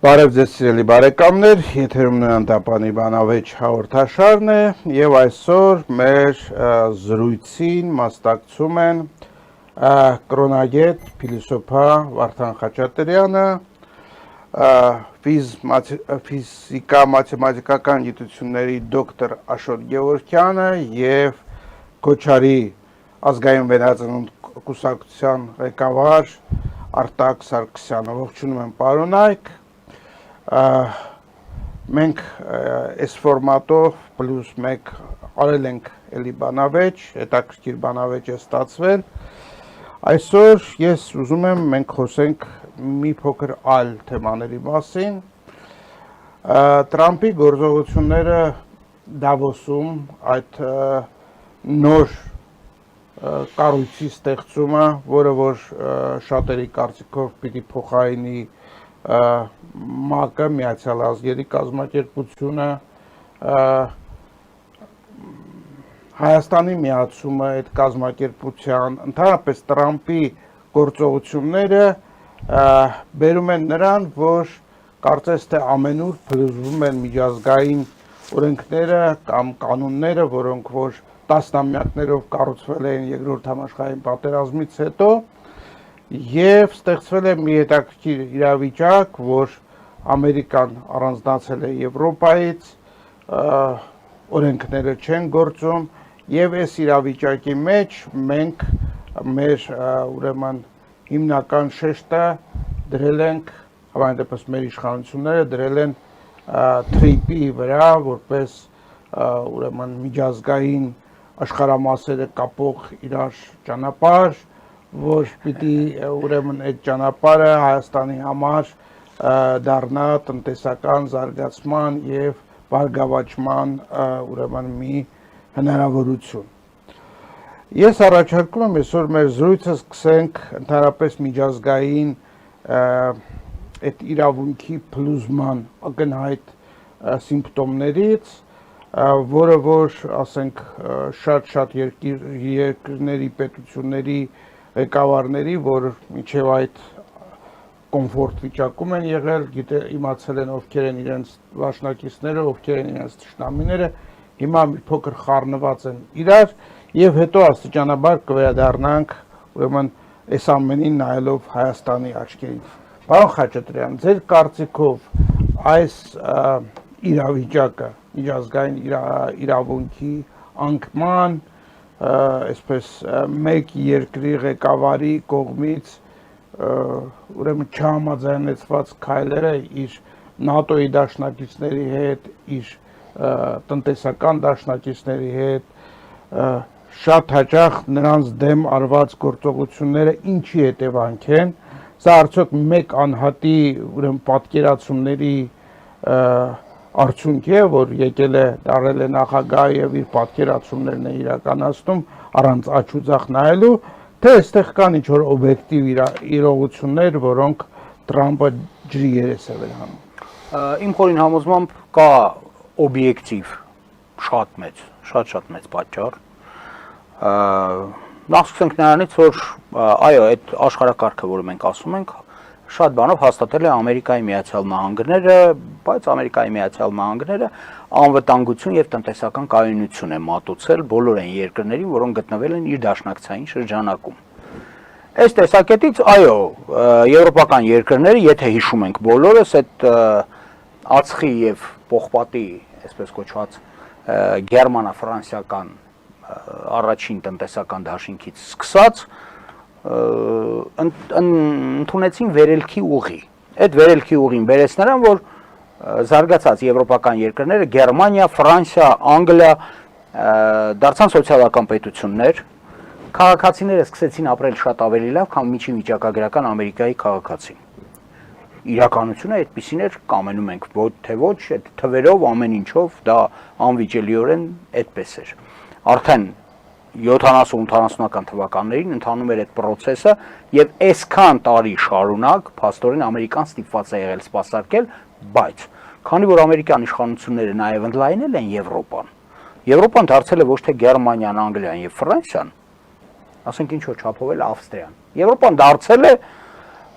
Բարև ձեզ սիրելի բարեկամներ, եթերում Նոյան Տապանի բանավեճ հաղորդաշարն է եւ այսօր մեր զրույցին մասնակցում են կրոնագետ փիլիսոփա Վարդան Խաչատրյանը, ֆիզիկա-մաթեմատիկական գիտությունների դոկտոր Աշոտ Գևորգյանը եւ Քոչարի ազգային վերածնունդ կուսակցության ղեկավար Արտակ Սարգսյանը։ Ողջունում եմ պարոնայք։ Մենք այս ֆորմատով պլյուս մեկ արել ենք էլի բանավեճ, հետաքրքիր բանավեճ է ստացվել։ Այսօր ես ուզում եմ մենք խոսենք մի փոքր այլ թեմաների մասին։ Տրամպի գործողությունները Դավոսում այդ նոր կառույցի ստեղծումը, որը որ շատերի կարծիքով պիտի փոխարինի ՄԱԿ-ը, Միացյալ Ազգերի կազմակերպությունը, Հայաստանի միացումը այդ կազմակերպության, ընդհանրապես Տրամպի գործողությունները բերում են նրան, որ կարծես թե ամենուր փլուզվում են միջազգային օրենքները կամ կանոնները, որոնք որ տասնամյակներով կառուցվել են Երկրորդ համաշխարհային պատերազմից հետո, եւ ստեղծվել է մի հետաքրքիր իրավիճակ, որ Ամերիկան առանձնացել է Եվրոպայից, օրենքները չեն գործում եւ այս իրավիճակի մեջ մենք մեր ուրեմն հիմնական շեշտը դրել ենք, հավանաբար մեր իշխանությունները դրել են TTIP-ի վրա, որպես ուրեմն միջազգային աշխարհամասերը կապող իրար ճանապարհ, որ պիտի ուրեմն այդ ճանապարհը Հայաստանի համար դառնա տնտեսական զարգացման եւ բարգավաճման ուրեմն մի հնարավորություն։ Ես առաջարկում եմ այսօր մեր զրույցը սկսենք ընդհանրապես միջազգային այդ իրավունքի փլուզման ակնհայտ սիմպտոմներից, որը որ ասենք շատ երկրների պետությունների ղեկավարների, որ մինչև այդ կոմֆորտ վիճակում են եղել, իմացել են ովքեր են իրենց դաշնակիցները, ովքեր են իրենց թշնամիները, հիմա մի փոքր խառնված են իրար եւ հետո աստիճանաբար կվերադառնանք ուրեմն այս ամենին նայելով Հայաստանի աչքերին։ Պարոն Խաչատրյան, ձեր կարծիքով այս իրավիճակը միջազգային իրավունքի անկման, այսպես մեկ երկրի ղեկավարի կողմից ուրեմն չհամաձայնեցված քայլերը իր ՆԱՏՕ-ի դաշնակիցների հետ, իր տնտեսական դաշնակիցների հետ, շատ հաճախ նրանց դեմ արված գործողությունները ինչի հետևանք են, սա արդյոք մեկ անհատի ուրեմն պատկերացումների արդյունք է, որ եկել է դարել է նախագահ եւ իր պատկերացումներն է իրականացնում առանց աչու ձախ նայելու, թե այստեղ կան ինչ որ օբյեկտիվ իրողություններ, որոնք Տրամպը ջրի երես է վերանում։ Իմ խորին համոզմամբ կա օբյեկտիվ շատ մեծ պատճառ։ Նախ սկսենք նրանից, որ այո, այդ աշխարհակարգը, որը մենք ասում ենք, շատ բանով հաստատել է Ամերիկայի Միացյալ Նահանգները, բայց Ամերիկայի Միացյալ Նահանգները անվտանգություն եւ տնտեսական կայունություն է մատուցել բոլոր այն երկրներին, որոնք գտնվել են իր դաշնակցային շրջանակում։ Այս տեսակետից, այո, եվրոպական երկրները, եթե հիշում ենք բոլորս, այդ ածխի եւ պողպատի, այսպես կոչված, գերմանա-ֆրանսիական առաջին տնտեսական դաշինքից սկսած ընդունեցին վերելքի ուղի։ Այդ վերելքի ուղին բերեց նրան, որ զարգացած եվրոպական երկրները, Գերմանիա, Ֆրանսիա, Անգլիա դարձան սոցիալական պետություններ, քաղաքացիները սկսեցին ապրել շատ ավելի լավ, քան միջին վիճակագրական Ամերիկայի քաղաքացին։ Իրականությունը այդպիսին էր, կամենում ենք ոչ թե ոչ, այդ թվերով ամեն ինչով դա անվիճելիորեն այդպես էր։ Արդեն 70-80-ական թվականներին ընթանում էր այդ process-ը եւ այսքան տարի շարունակ փաստորեն Ամերիկան ստիպված է եղել սպասարկել, բայց քանի որ ամերիկյան իշխանությունները նաեւ ընդլայնել են Եվրոպան դարձել է ոչ թե Գերմանիան, Անգլիան եւ Ֆրանսիան, ասենք ինչ որ չափով էլ Ավստրիան։ Եվրոպան դարձել է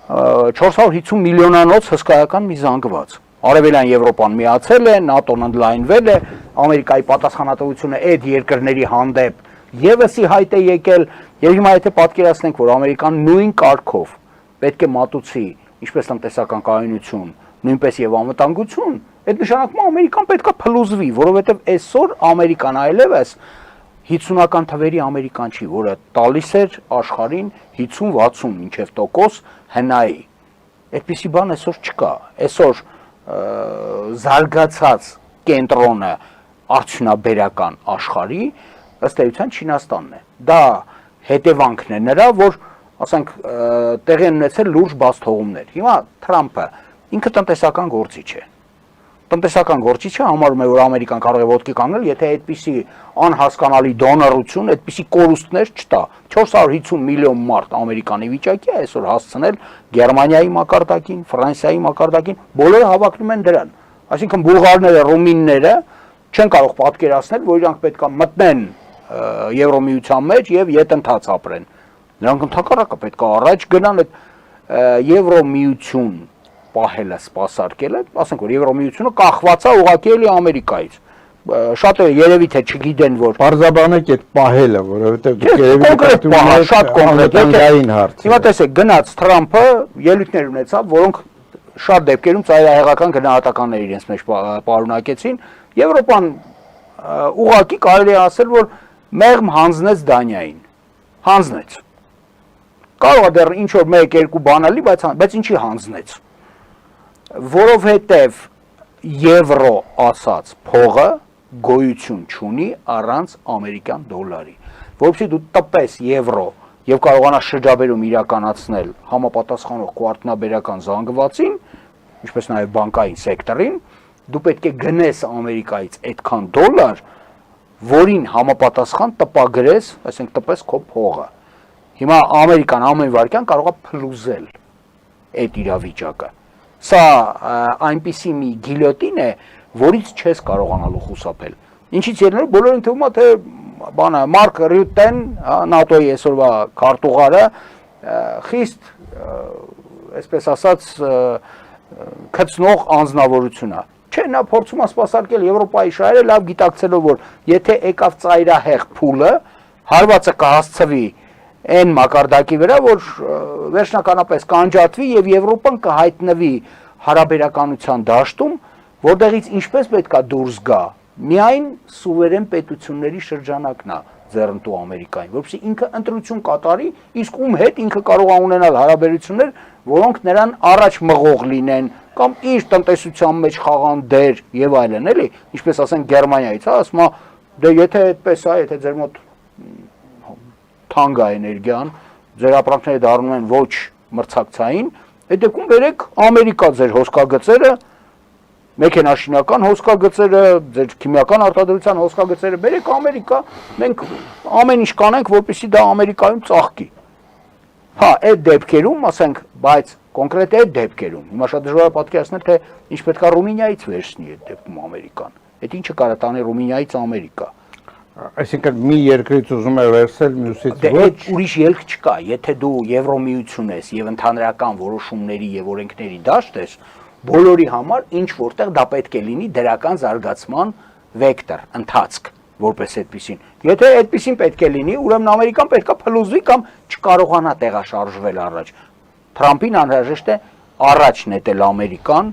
450 միլիոնանոց հսկայական մի զանգված։ Արևելյան Եվրոպան միացել է, ՆԱՏՕ-ն ընդլայնվել է, Ամերիկայի պատասխանատվությունը այդ երկրների հանդեպ եւս ի հայտ է եկել, եւ հիմա եթե պատկերացնենք, որ Ամերիկան նույն կարգով պետք է մատուցի ինչպես տնտեսական կայունություն, նույնպես եւ անվտանգություն, այդ նշանակում Ամերիկան պետք է փլուզվի, որովհետեւ այսօր Ամերիկան այլևս 50-ական թվերի Ամերիկան չի, որը տալիս էր աշխարհին 50-60 մինչև տոկոս հնայի։ Այդպիսի բան այսօր չկա։ Այսօր զարգացած կենտրոնը արդյունաբերական աշխարհի ըստ էության Չինաստանն է։ Դա հետևանքն է նրա, որ ասենք տեղի են ունեցել լուրջ բացթողումներ։ Հիմա Թրամփը ինքը տնտեսական գործիչ է։ Տնտեսական գործիչը համարում է, որ Ամերիկան կարող է ոտքի կանգնել, եթե այդպիսի անհասկանալի դոնորություն, այդպիսի կորուստներ չտա։ 450 միլիոն մարդ Ամերիկանի վիճակի է այսօր հասցնել Գերմանիայի մակարդակին, Ֆրանսիայի մակարդակին, բոլորը հավակնում են դրան։ Այսինքն բուլղարները, ռումինները չեն կարող պատկերացնել, որ իրանք պետք է մտնեն Եվրոմիության մեջ եւ յետընթաց ապրեն։ Նրանք ընդհակառակը պետք է առաջ գնան այդ Եվրոմիություն պահելը, սպասարկելը, ասենք որ Եվրոմիությունը կախված է ուղղակի էլի Ամերիկայից։ Շատերը երևի թե չգիտեն, որ Պարզաբանեք այդ պահելը, որովհետեւ դուք երևի կոնկրետ պահ, շատ կոնկրետ հարց։ Հիմա տեսեք, գնաց Թրամփը ելույթներ ունեցավ, որոնք շատ դեպքերում ծայրահեղական գնահատականներ իրենց մեջ պարունակեցին։ Եվրոպան ուղղակի կարելի է ասել, որ մեղմ հանձնեց Դանիային։ Հանձնեց։ Կարող է դեռ ինչ որ 1-2 բանալի, բայց ինչի հանձնեց։ Որովհետև եվրո ասած փողը գոյություն չունի առանց ամերիկյան դոլարի։ Որովհետև դու տպես եվրո եւ կարողանաս շրջաբերում իրականացնել համապատասխանող քվարտնաբերական զանգվածին, ինչպես նաեւ բանկային սեկտորին, դու պետք է գնես Ամերիկայից այդքան դոլար, որին համապատասխան տպագրես, այսինքն տպես քո փողը։ Հիմա Ամերիկան ամեն վարքյան կարող է փլուզել այդ իրավիճակը։ Սա այնպիսի մի գիլյոտին է, որից չես կարողանալու խուսափել։ Ինչից ելնելով բոլորին թվում է, թե բանը Մարկ Ռյուտեն, ՆԱՏՕ-ի այսօրվա քարտուղարը, խիստ, այսպես ասած, քծնող անձնավորություն է։ Չէ, նա փորձում է սպասարկել Եվրոպայի շահերը, լավ գիտակցելով, որ եթե եկավ ծայրահեղ փուլը, հարվածը կհասցվի այն մակարդակի վրա, որ վերջնականապես կանջատվի եւ Եվրոպան կհայտնվի հարաբերականության դաշտում, որտեղից ինչպես պետքա դուրս գա, միայն սուվերեն պետությունների շրջանակն է ձեռնտու Ամերիկային, որովհետեւ ինքը ընտրություն կատարի, իսկ ում հետ ինքը կարող է ունենալ հարաբերություններ, որոնք նրան առաջ մղող լինեն, կամ իր տնտեսության մեջ խաղան դեր եւ այլն, էլի, ինչպես ասենք Գերմանիայից, հա, ասում է, դե եթե այդպես է, եթե ձեր մոտ թանկ է էներգիան, ձեր ապրանքները դառնում են ոչ մրցակցային, այդ դեպքում բերեք Ամերիկա ձեր հոսքագծերը, մեքենաշինական հոսքագծերը, ձեր քիմիական արտադրության հոսքագծերը, բերեք Ամերիկա, մենք ամեն ինչ կանենք, որպեսզի դա Ամերիկայում ծաղկի։ Հա, այդ դեպքերում, ասենք, բայց կոնկրետ այդ դեպքերում, հիմա շատ դժվար է պատկերացնել, թե ինչ պետք է Ռումինիայից վերցնի այդ դեպքում Ամերիկան։ Այդ ինչը կարող է տանի Ռումինիայից Ամերիկա։ Այսինքն մի երկրից ուզում է վերցնել մյուսից ոչ։ Դե ուրիշ ելք չկա, եթե դու Եվրոմիություն ես եւ ընդհանրական որոշումների եւ օրենքների դաշտ ես, բոլորի համար ինչ որտեղ դա պետք է լինի դրական զարգացման վեկտոր, ընթացք, որպես այդպեսին։ Եթե այդպեսին պետք է լինի, ուրեմն Ամերիկան պետք է փլուզվի կամ չկարողանա տեղաշարժվել առաջ։ Թրամփին անհրաժեշտ է առաջ նետել Ամերիկան,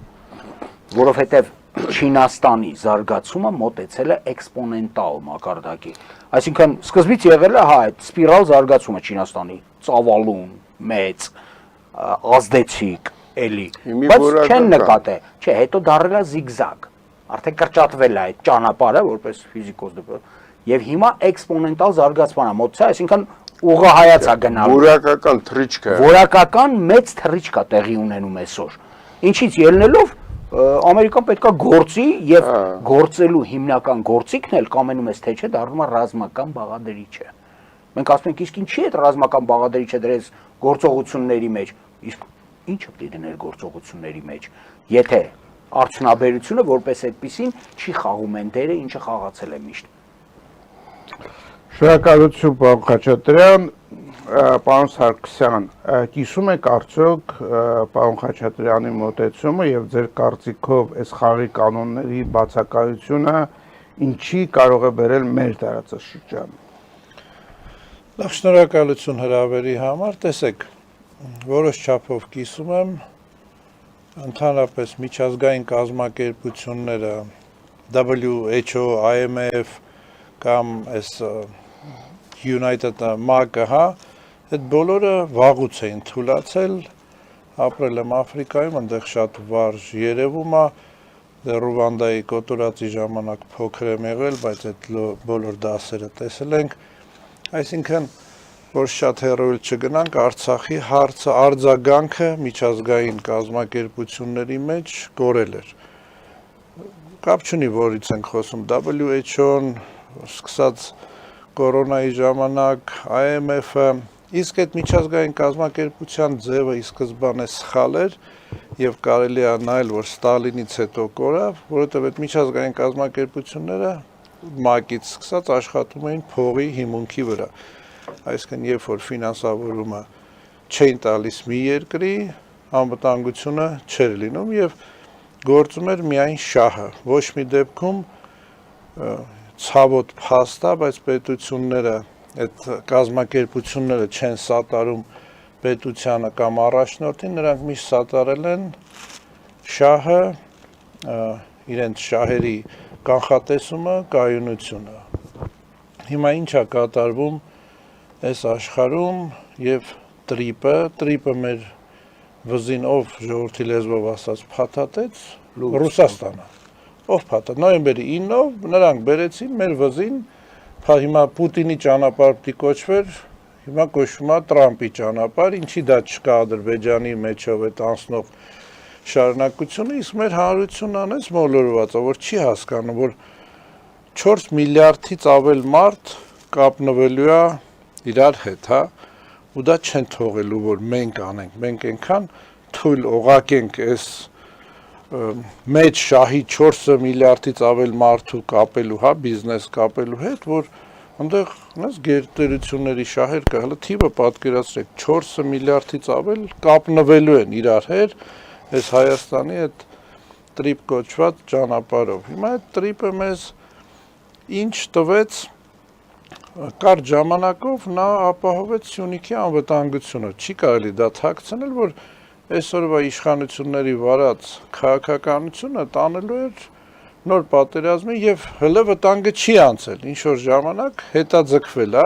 որովհետեւ Չինաստանի զարգացումը մոտեցել է էքսպոնենտալ մակարդակի։ Այսինքն սկզբից եղել է հա այդ սպիրալ զարգացումը Չինաստանի, ծավալուն, մեծ, ազդեցիկ, էլի, բայց չեն նկատել, չէ, հետո դարել է զիգզագ, արդեն կրճատվել է այդ ճանապարհը որպես ֆիզիկոս դպրոց, եւ հիմա էքսպոնենտալ զարգացման է մոտեցել, այսինքն ուղղահայաց է գնալու։ Որակական թռիչք է։ Որակական մեծ թռիչք է տեղի ունենում այսօր։ Ինչից ելնելով Ամերիկան պետք է գործի եւ գործելու հիմնական գործիքն էլ կամենում ես թե չէ դառնում է ռազմական բաղադրիչը։ Մենք ասում ենք իսկ ինչի՞ է ռազմական բաղադրիչը դրես գործողությունների մեջ, իսկ ի՞նչը պետք է դնել գործողությունների մեջ, եթե արդյունաբերությունը որպես այդպեսին չի խաղում այն դերը, ինչը խաղացել է միշտ։ Շնորհակալություն, պարոն Խաչատրյան, պարոն Սարգսյան, կիսում եք արդյոք պարոն Խաչատրյանի մոտեցումը եւ ձեր կարծիքով այս խաղի կանոնների բացակայությունը ինչի կարող է բերել մեր տարածաշրջանը։ Լավ, շնորհակալություն հրավերի համար, տեսեք, որոշ չափով կիսում եմ, ընդհանրապես միջազգային կազմակերպությունները, WHO, IMF կամ այս United MAC-ը, հա, այդ բոլորը վաղուց էին թույլացել, ապրել եմ Աֆրիկայում, այնտեղ շատ վարժ երևում է, Ռուանդայի կոտորածի ժամանակ փոքր եմ եղել, բայց այդ բոլոր դասերը տեսել ենք, այսինքն, որ շատ հեռու չգնանք, Արցախի հարցը, արձագանքը միջազգային կազմակերպությունների մեջ կորել էր։ Կապ չունի, որից ենք խոսում, WHO-ն, սկսած կորոնայի ժամանակ, IMF-ը, իսկ այդ միջազգային կազմակերպության ձևը ի սկզբանե սխալ էր եւ կարելի է նայել, որ Ստալինից հետո կորավ, որովհետեւ այդ միջազգային կազմակերպությունները ՄԱԿ-ից սկսած աշխատում էին փողի հիմունքի վրա։ Այսինքն, երբ որ ֆինանսավորումը չէին տալիս մի երկրի, անվտանգությունը չէր լինում եւ գործում էր միայն շահը։ Ոչ մի դեպքում ցավոտ փաստ է, բայց պետությունները, այդ կազմակերպությունները չեն սատարում պետությանը կամ առաջնորդին, նրանք միշտ սատարել են շահը, իրենց շահերի կանխատեսումը, կայունությունը։ Հիմա ինչ է կատարվում այս աշխարհում եւ տրիպը մեր վզին ով ժողովրդի լեզվով ասած փաթաթեց Ռուսաստանը։ Ով փաթաթ նոյեմբերի 9-ով նրանք բերեցին մեր վզին, հիմա Պուտինի ճանապարհ պիտի կոչվեր, հիմա կոչվում է Տրամպի ճանապարհ, ինչի դա չկա Ադրբեջանի մեջով այդ անցնող շարունակությունը, իսկ մեր հանրությունն անես մոլորված է, որ չի հասկանում, որ 4 միլիարդից ավել մարդ կապնվելու է իրար հետ, հա, ու դա չեն թողելու, որ մենք անենք, մենք այնքան թույլ օղակենք այս մեջ շահի 4 միլիարդից ավել մարդու կապելու, հա, բիզնես կապելու հետ, որ այնտեղ գերտերությունների շահեր կա, հələ թիվը պատկերացրեք, 4 միլիարդից ավել կապնվելու են իրար հետ, այս Հայաստանի այդ տրիպ կոչված ճանապարհով։ Հիմա այդ տրիպը մեզ ինչ տվեց, կարճ ժամանակով նա ապահովեց Սյունիքի անվտանգությունը, չի կարելի դա թաքցնել, որ այսօրվա իշխանությունների վարած քաղաքականությունը տանելու էր նոր պատերազմի եւ հələ վտանգը չի անցել, ինչ որ ժամանակ հետաձգվել է,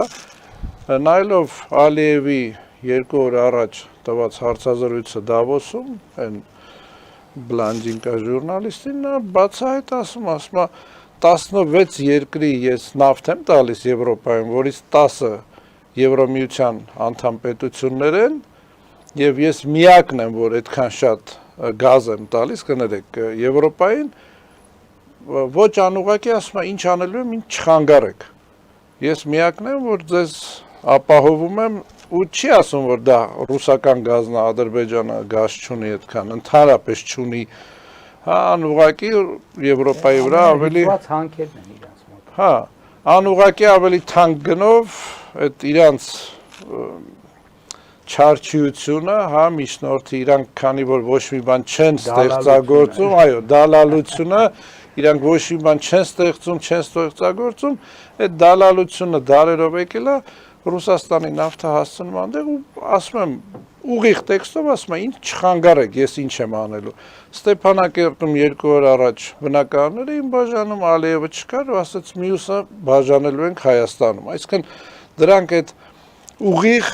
նայելով Ալիևի 2 օր առաջ տված հարցազրույցը Դավոսում, այն բլանդինկա ժուրնալիստին, նա բացահայտ ասում է 16 երկրի ես նավթ եմ տալիս Եվրոպայում, որից 10-ը Եվրոմիության անդամ պետություններ են, եւ ես միակն եմ, որ այդքան շատ գազ եմ տալիս, կներեք, Եվրոպային, ոչ անուղակի ասում է, ինչ անելու եմ, ինչ չխանգարեք։ Ես միակն եմ, որ ձեզ ապահովում եմ, ու չի ասում, որ դա ռուսական գազն է, Ադրբեջանը գազ չունի այդքան, ընդհանրապես չունի, հա, անուղակի Եվրոպայի վրա ավելի հանքերն են իրանց մոտ։ Հա, անուղակի ավելի թանկ գնով այդ իրանց չարչիությունը, հա, միջնորդի իրանք քանի որ ոչ մի բան չեն ստեղծագործում, այո, դալալությունը, իրանք ոչ մի բան չեն ստեղծագործում, այդ դալալությունը դարերով եկել է Ռուսաստանի նավթը հասցնում այնտեղ ու ասում եմ ուղիղ տեքստով ասում եմ ինչ չխանգարեք, ես ինչ եմ անելու։ Ստեփանակերտում 2 օր առաջ բնակարանները իմ բաժանում Ալիևը չկար ու ասաց մյուսը բաժանելու ենք Հայաստանում։ Այսինքն դրանք այդ ուղիղ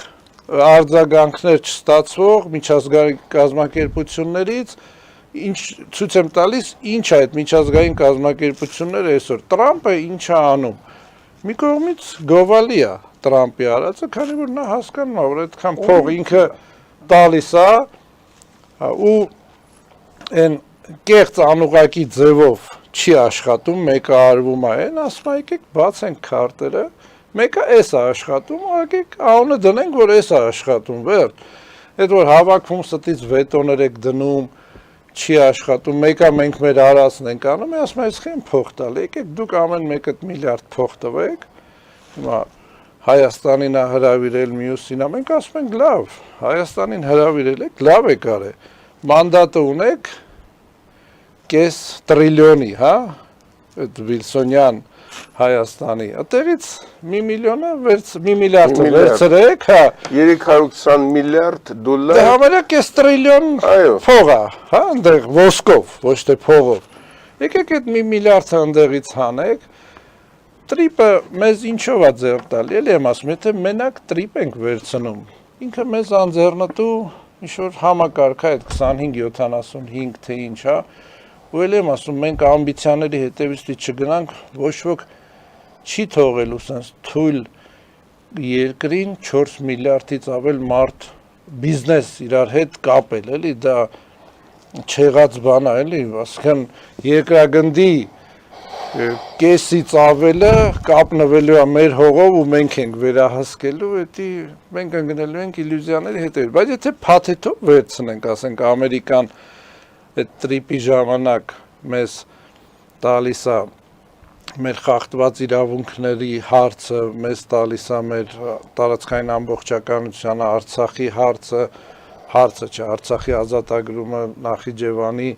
արձագանքներ չստացվող միջազգային կազմակերպություններից ինչ ցույց եմ տալիս, ինչ է այդ միջազգային կազմակերպությունները այսօր Տրամպը ինչ է անում։ Մի կողմից գովալի է Տրամպի արածը, քանի որ նա հասկանում է, որ այդքան փող ինքը տալիս է ու այն կեղծ անուղակի ձևով չի աշխատում, մեկը արվում է, այն ասում է եկեք բացենք քարտերը, մեկը էս է աշխատում, եկեք անունը դնենք, որ էս է աշխատում, վերջ։ Այդ որ հավաքվում ստից վետոներ եք դնում, չի աշխատում, մեկը մենք մեր արածն ենք անում, ասում է, ես խեմ փող տալ, եկեք դուք ամեն մեկը միլիարդ փող տվեք, հիմա Հայաստանին է հրավիրել մյուսին, մենք ասում ենք լավ, Հայաստանին հրավիրել եք, լավ եք արել, մանդատը ունեք կես տրիլիոնի, հա, այդ Վիլսոնյան Հայաստանի, այդտեղից $1 միլիարդը վերցրեք, հա, 320 միլիարդ դոլար, դե համարյա կես տրիլիոն փող է, հա, այնտեղ ոսկով, ոչ թե փողով, եկեք այդ $1 միլիարդը այնտեղից հանեք, տրիպը մեզ ինչով է ձեռք տալի, էլի եմ ասում, եթե մենակ տրիպ ենք վերցնում, ինքը մեզ անձեռնտու ինչ-որ համակարգ է, այդ 25-75 թե ինչ է, ու էլի եմ ասում, մենք ամբիցիաների հետևից չգնանք, ոչ ոք չի թողելու սենց թույլ երկրին 4 միլիարդից ավել մարդ բիզնես իրար հետ կապել, էլի դա չեղած բան է, էլի, ասկան երկրագնդի կեսից ավելը կապնվելու է մեր հողով ու մենք ենք վերահսկելու, էդի մենք ընկնելու ենք իլյուզիաների հետևից, բայց եթե փաթեթով վերցնենք, ասենք Ամերիկան այդ տրիպի ժամանակ մեզ տալիս է մեր խախտված իրավունքների հարցը, մեզ տալիս է մեր տարածքային ամբողջականությունը, Արցախի հարցը չէ, Արցախի ազատագրումը, Նախիջևանի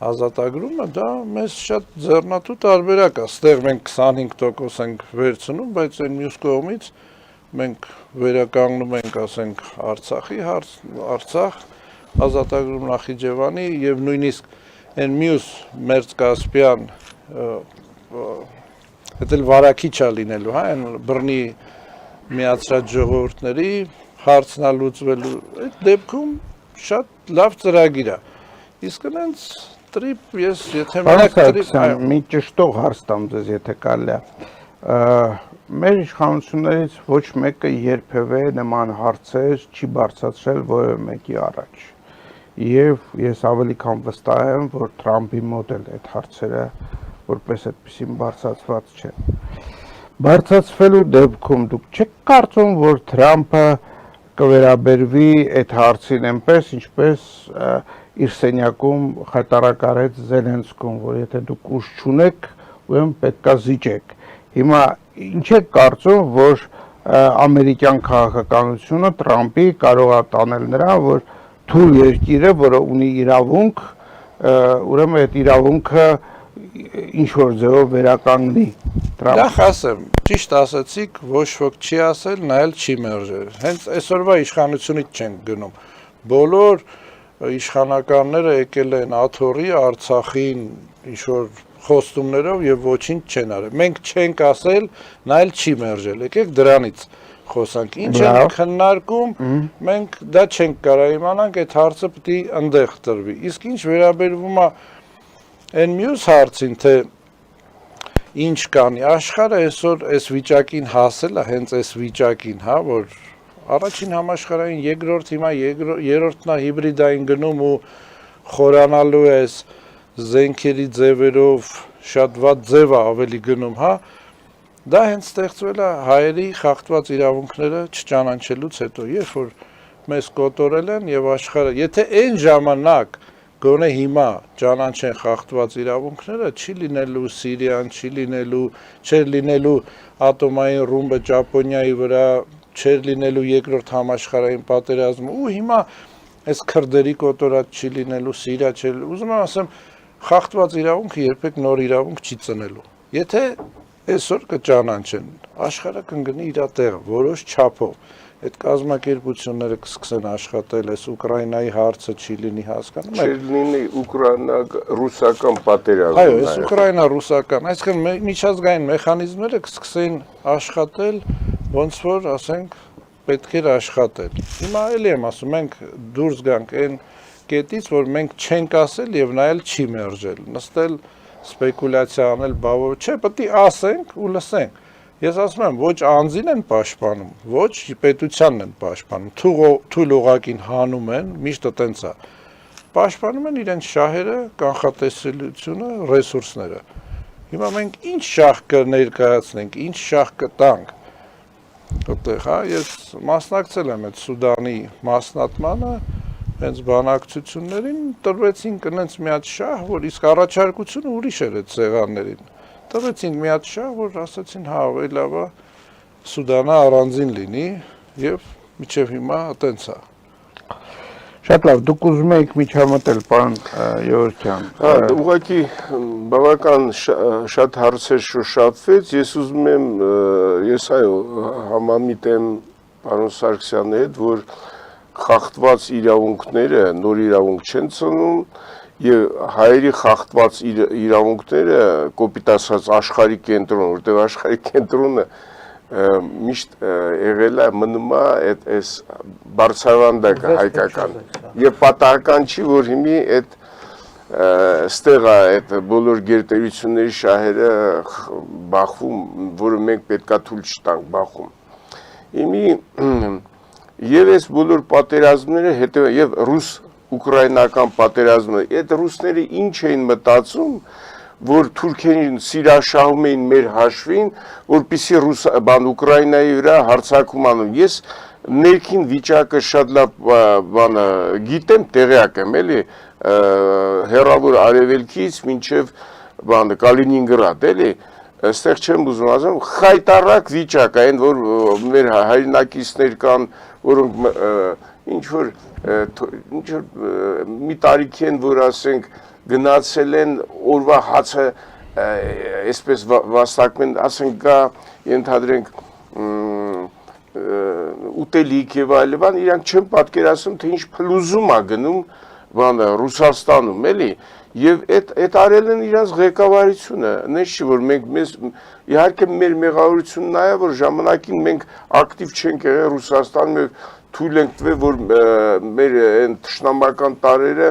ազատագրումը, դա մեզ շատ ձեռնատու տարբերակ է, ստեղ մենք 25% ենք վերցնում, բայց այն մյուս կողմից մենք վերականգնում ենք, ասենք, Արցախի հարց, Արցախ, ազատագրում Նախիջևանի եւ նույնիսկ այն մյուս Մերձկասպյան, դա էլ վարակիչ է լինելու, հա, այն բռնի միացրած ժողովուրդների հարցն է լուծվելու, այդ դեպքում շատ լավ ծրագիր է, իսկ այնց տրիպ ես, եթե մենակ տրիպ... Մի ճշտող հարց տամ ձեզ, եթե կարելի է։ Մեր իշխանություններից ոչ մեկը երբևէ նման հարցեր չի բարձրացրել որևէ մեկի առաջ։ Եվ ես ավելի քան վստահ եմ, որ Թրամփի մոտ էլ այդ հարցերը որպես այդպեսին բարձրացված չեն։ Բարձրացվելու դեպքում դուք չեք կարծում, որ Թրամփը կվերաբերվի այդ հարցին այնպես, ինչպես իր սենյակում խայտարակարեց Զելենսկուն, որ եթե դուք ուժ չունեք, ուրեմն պետքա զիջեք։ Հիմա ինչ եք կարծում, որ ամերիկյան քաղաքականությունը Թրամփի կարող է տանել նրան, որ թույլ երկիրը, որը ունի իրավունք, ուրեմն այդ իրավունքը ինչ որ ձևով վերականգնի։ Դա ասեմ, ճիշտ ասացիք, ոչ ոք չի ասել, նայել չի մերժել։ Հենց այսօրվա իշխանությունից չենք գնում։ Բոլոր իշխանականները եկել են աթոռի Արցախին ինչ-որ խոստումներով եւ ոչինչ չեն արել։ Մենք չենք ասել, նայել չի մերժել։ Եկեք դրանից խոսանք։ Ինչ են քննարկում, մենք դա չենք կարող իմանանք, այդ հարցը պետք է ընդեղ տրվի։ Իսկ ինչ վերաբերվում է այն մյուս հարցին, թե ինչ կանի, աշխարհը այսօր այս վիճակին հասել է, հենց այս վիճակին, հա, որ առաջին համաշխարհային, երկրորդ, հիմա երրորդն է հիբրիդային գնում ու խորանալու է այս զենքերի ձևերով շատ վատ ձև է ավելի գնում, հա, դա հենց ստեղծվել է հայերի խախտված իրավունքները չճանաչելուց հետո, երբ որ մեզ կոտորել են եւ աշխարհը, եթե այն ժամանակ գոնե հիմա ճանաչեն խախտված իրավունքները, չի լինելու Սիրիան, չէր լինելու ատոմային ռումբը Ճապոնիայի վրա, չէր լինելու երկրորդ համաշխարհային պատերազմը, ու հիմա այս քրդերի կոտորած չի լինելու, Սիրիա չէր, ուզում եմ ասեմ, խախտված իրավունքը երբեք նոր իրավունք չի ծնելու։ Եթե այսօր կճանաչեն, աշխարհը կընկնի իր տեղը, որոշ չափով։ Այդ կազմակերպությունները կսկսեն աշխատել, այս Ուկրաինայի հարցը չի լինի, հասկանում եք։ Չի լինի Ուկրաինա-ռուսական պատերազմը։ Այո, այս Ուկրաինա-ռուսական, այսինքն միջազգային մեխանիզմները կսկսեն աշխատել, ոնց որ, ասենք, պետք էր աշխատել։ Հիմա էլի եմ ասում, մենք դուրս գանք այն կետից, որ մենք չենք ասել եւ նայել չի մերժել, նստել սպեկուլյացիա անել, բավով, չէ, պետք է ասենք ու լսենք։ Ես ասում եմ, ոչ անձին են պաշտպանում, ոչ պետությանն են պաշտպանում, թույլ ուղղակին հանում են, միշտ տենց է, պաշտպանում են իրենց շահերը, կանխատեսելիությունը, ռեսուրսները։ Հիմա մենք ինչ շահ կներկայացնենք, ինչ շահ կտանք, այդտեղ, հա, ես մասնակցել եմ այդ Սուդանի մասնատմանը, հենց բանակցություններին տրվեցինք այնց մի հատ շահ, որ իսկ առաջարկությունը ուրիշ էր այդ սեղաններին։ Տվեցին մի հատ շահ, որ ասացին, հա, լավ է, Սուդանը առանձին լինի եւ միջև հիմա այտենց է։ Շատ լավ, դուք ուզում եք միջամտել, պարոն Յովորքյան։ Հա, ուղղակի բավական շատ հարցեր շոշափվեց, ես ուզում եմ, ես այո, համամիտ եմ պարոն Սարգսյանի հետ, որ խախտված իրավունքները նոր իրավունք չեն ծնում, եւ հայերի խախտված իրավունքները կոպիտ ասած աշխարհի կենտրոն, որտեղ աշխարհի կենտրոնը միշտ եղել է մնում է այս բարձրավանդակը հայկական եւ պատահական չի որ հիմի այդ ստեղա այդ բոլոր գերտերությունների շահերը բախվում, որը մենք պետքա թույլ չտանք բախում հիմի եւ այս բոլոր պատերազմները հետեւը եւ ռուս-ուկրաինական պատերազմը այդ ռուսները ինչ էին մտածում որ թուրքերին սիրաշահում էին մեր հաշվին, որպեսզի Ուկրաինայի վրա հարձակում անում։ Ես ներքին վիճակը շատ լավ գիտեմ, տեղյակ եմ, էլի, հեռավոր արևելքից մինչև Կալինինգրադ, էլի, այստեղ չեմ ուզում ասեմ, խայտառակ վիճակ է, այն որ մեր հայրենակիցներ կան, որոնք ինչ որ մի տարիք են, որ ասենք գնացել են օրվա հացը այսպես վաստակում են, ասենք կա ենթադրենք ուտելիք եւ այլն, իրանք չեն պատկերացնում, թե ինչ փլուզում է գնում Ռուսաստանում, էլի, եւ այդ արել են իրանց ղեկավարությունը, նես չի որ մենք մեզ իհարկե մեր մեղավորությունն է, որ ժամանակին մենք ակտիվ չենք եղել Ռուսաստանում եւ թույլ ենք տվել, որ մեր այն թշնամական տարերը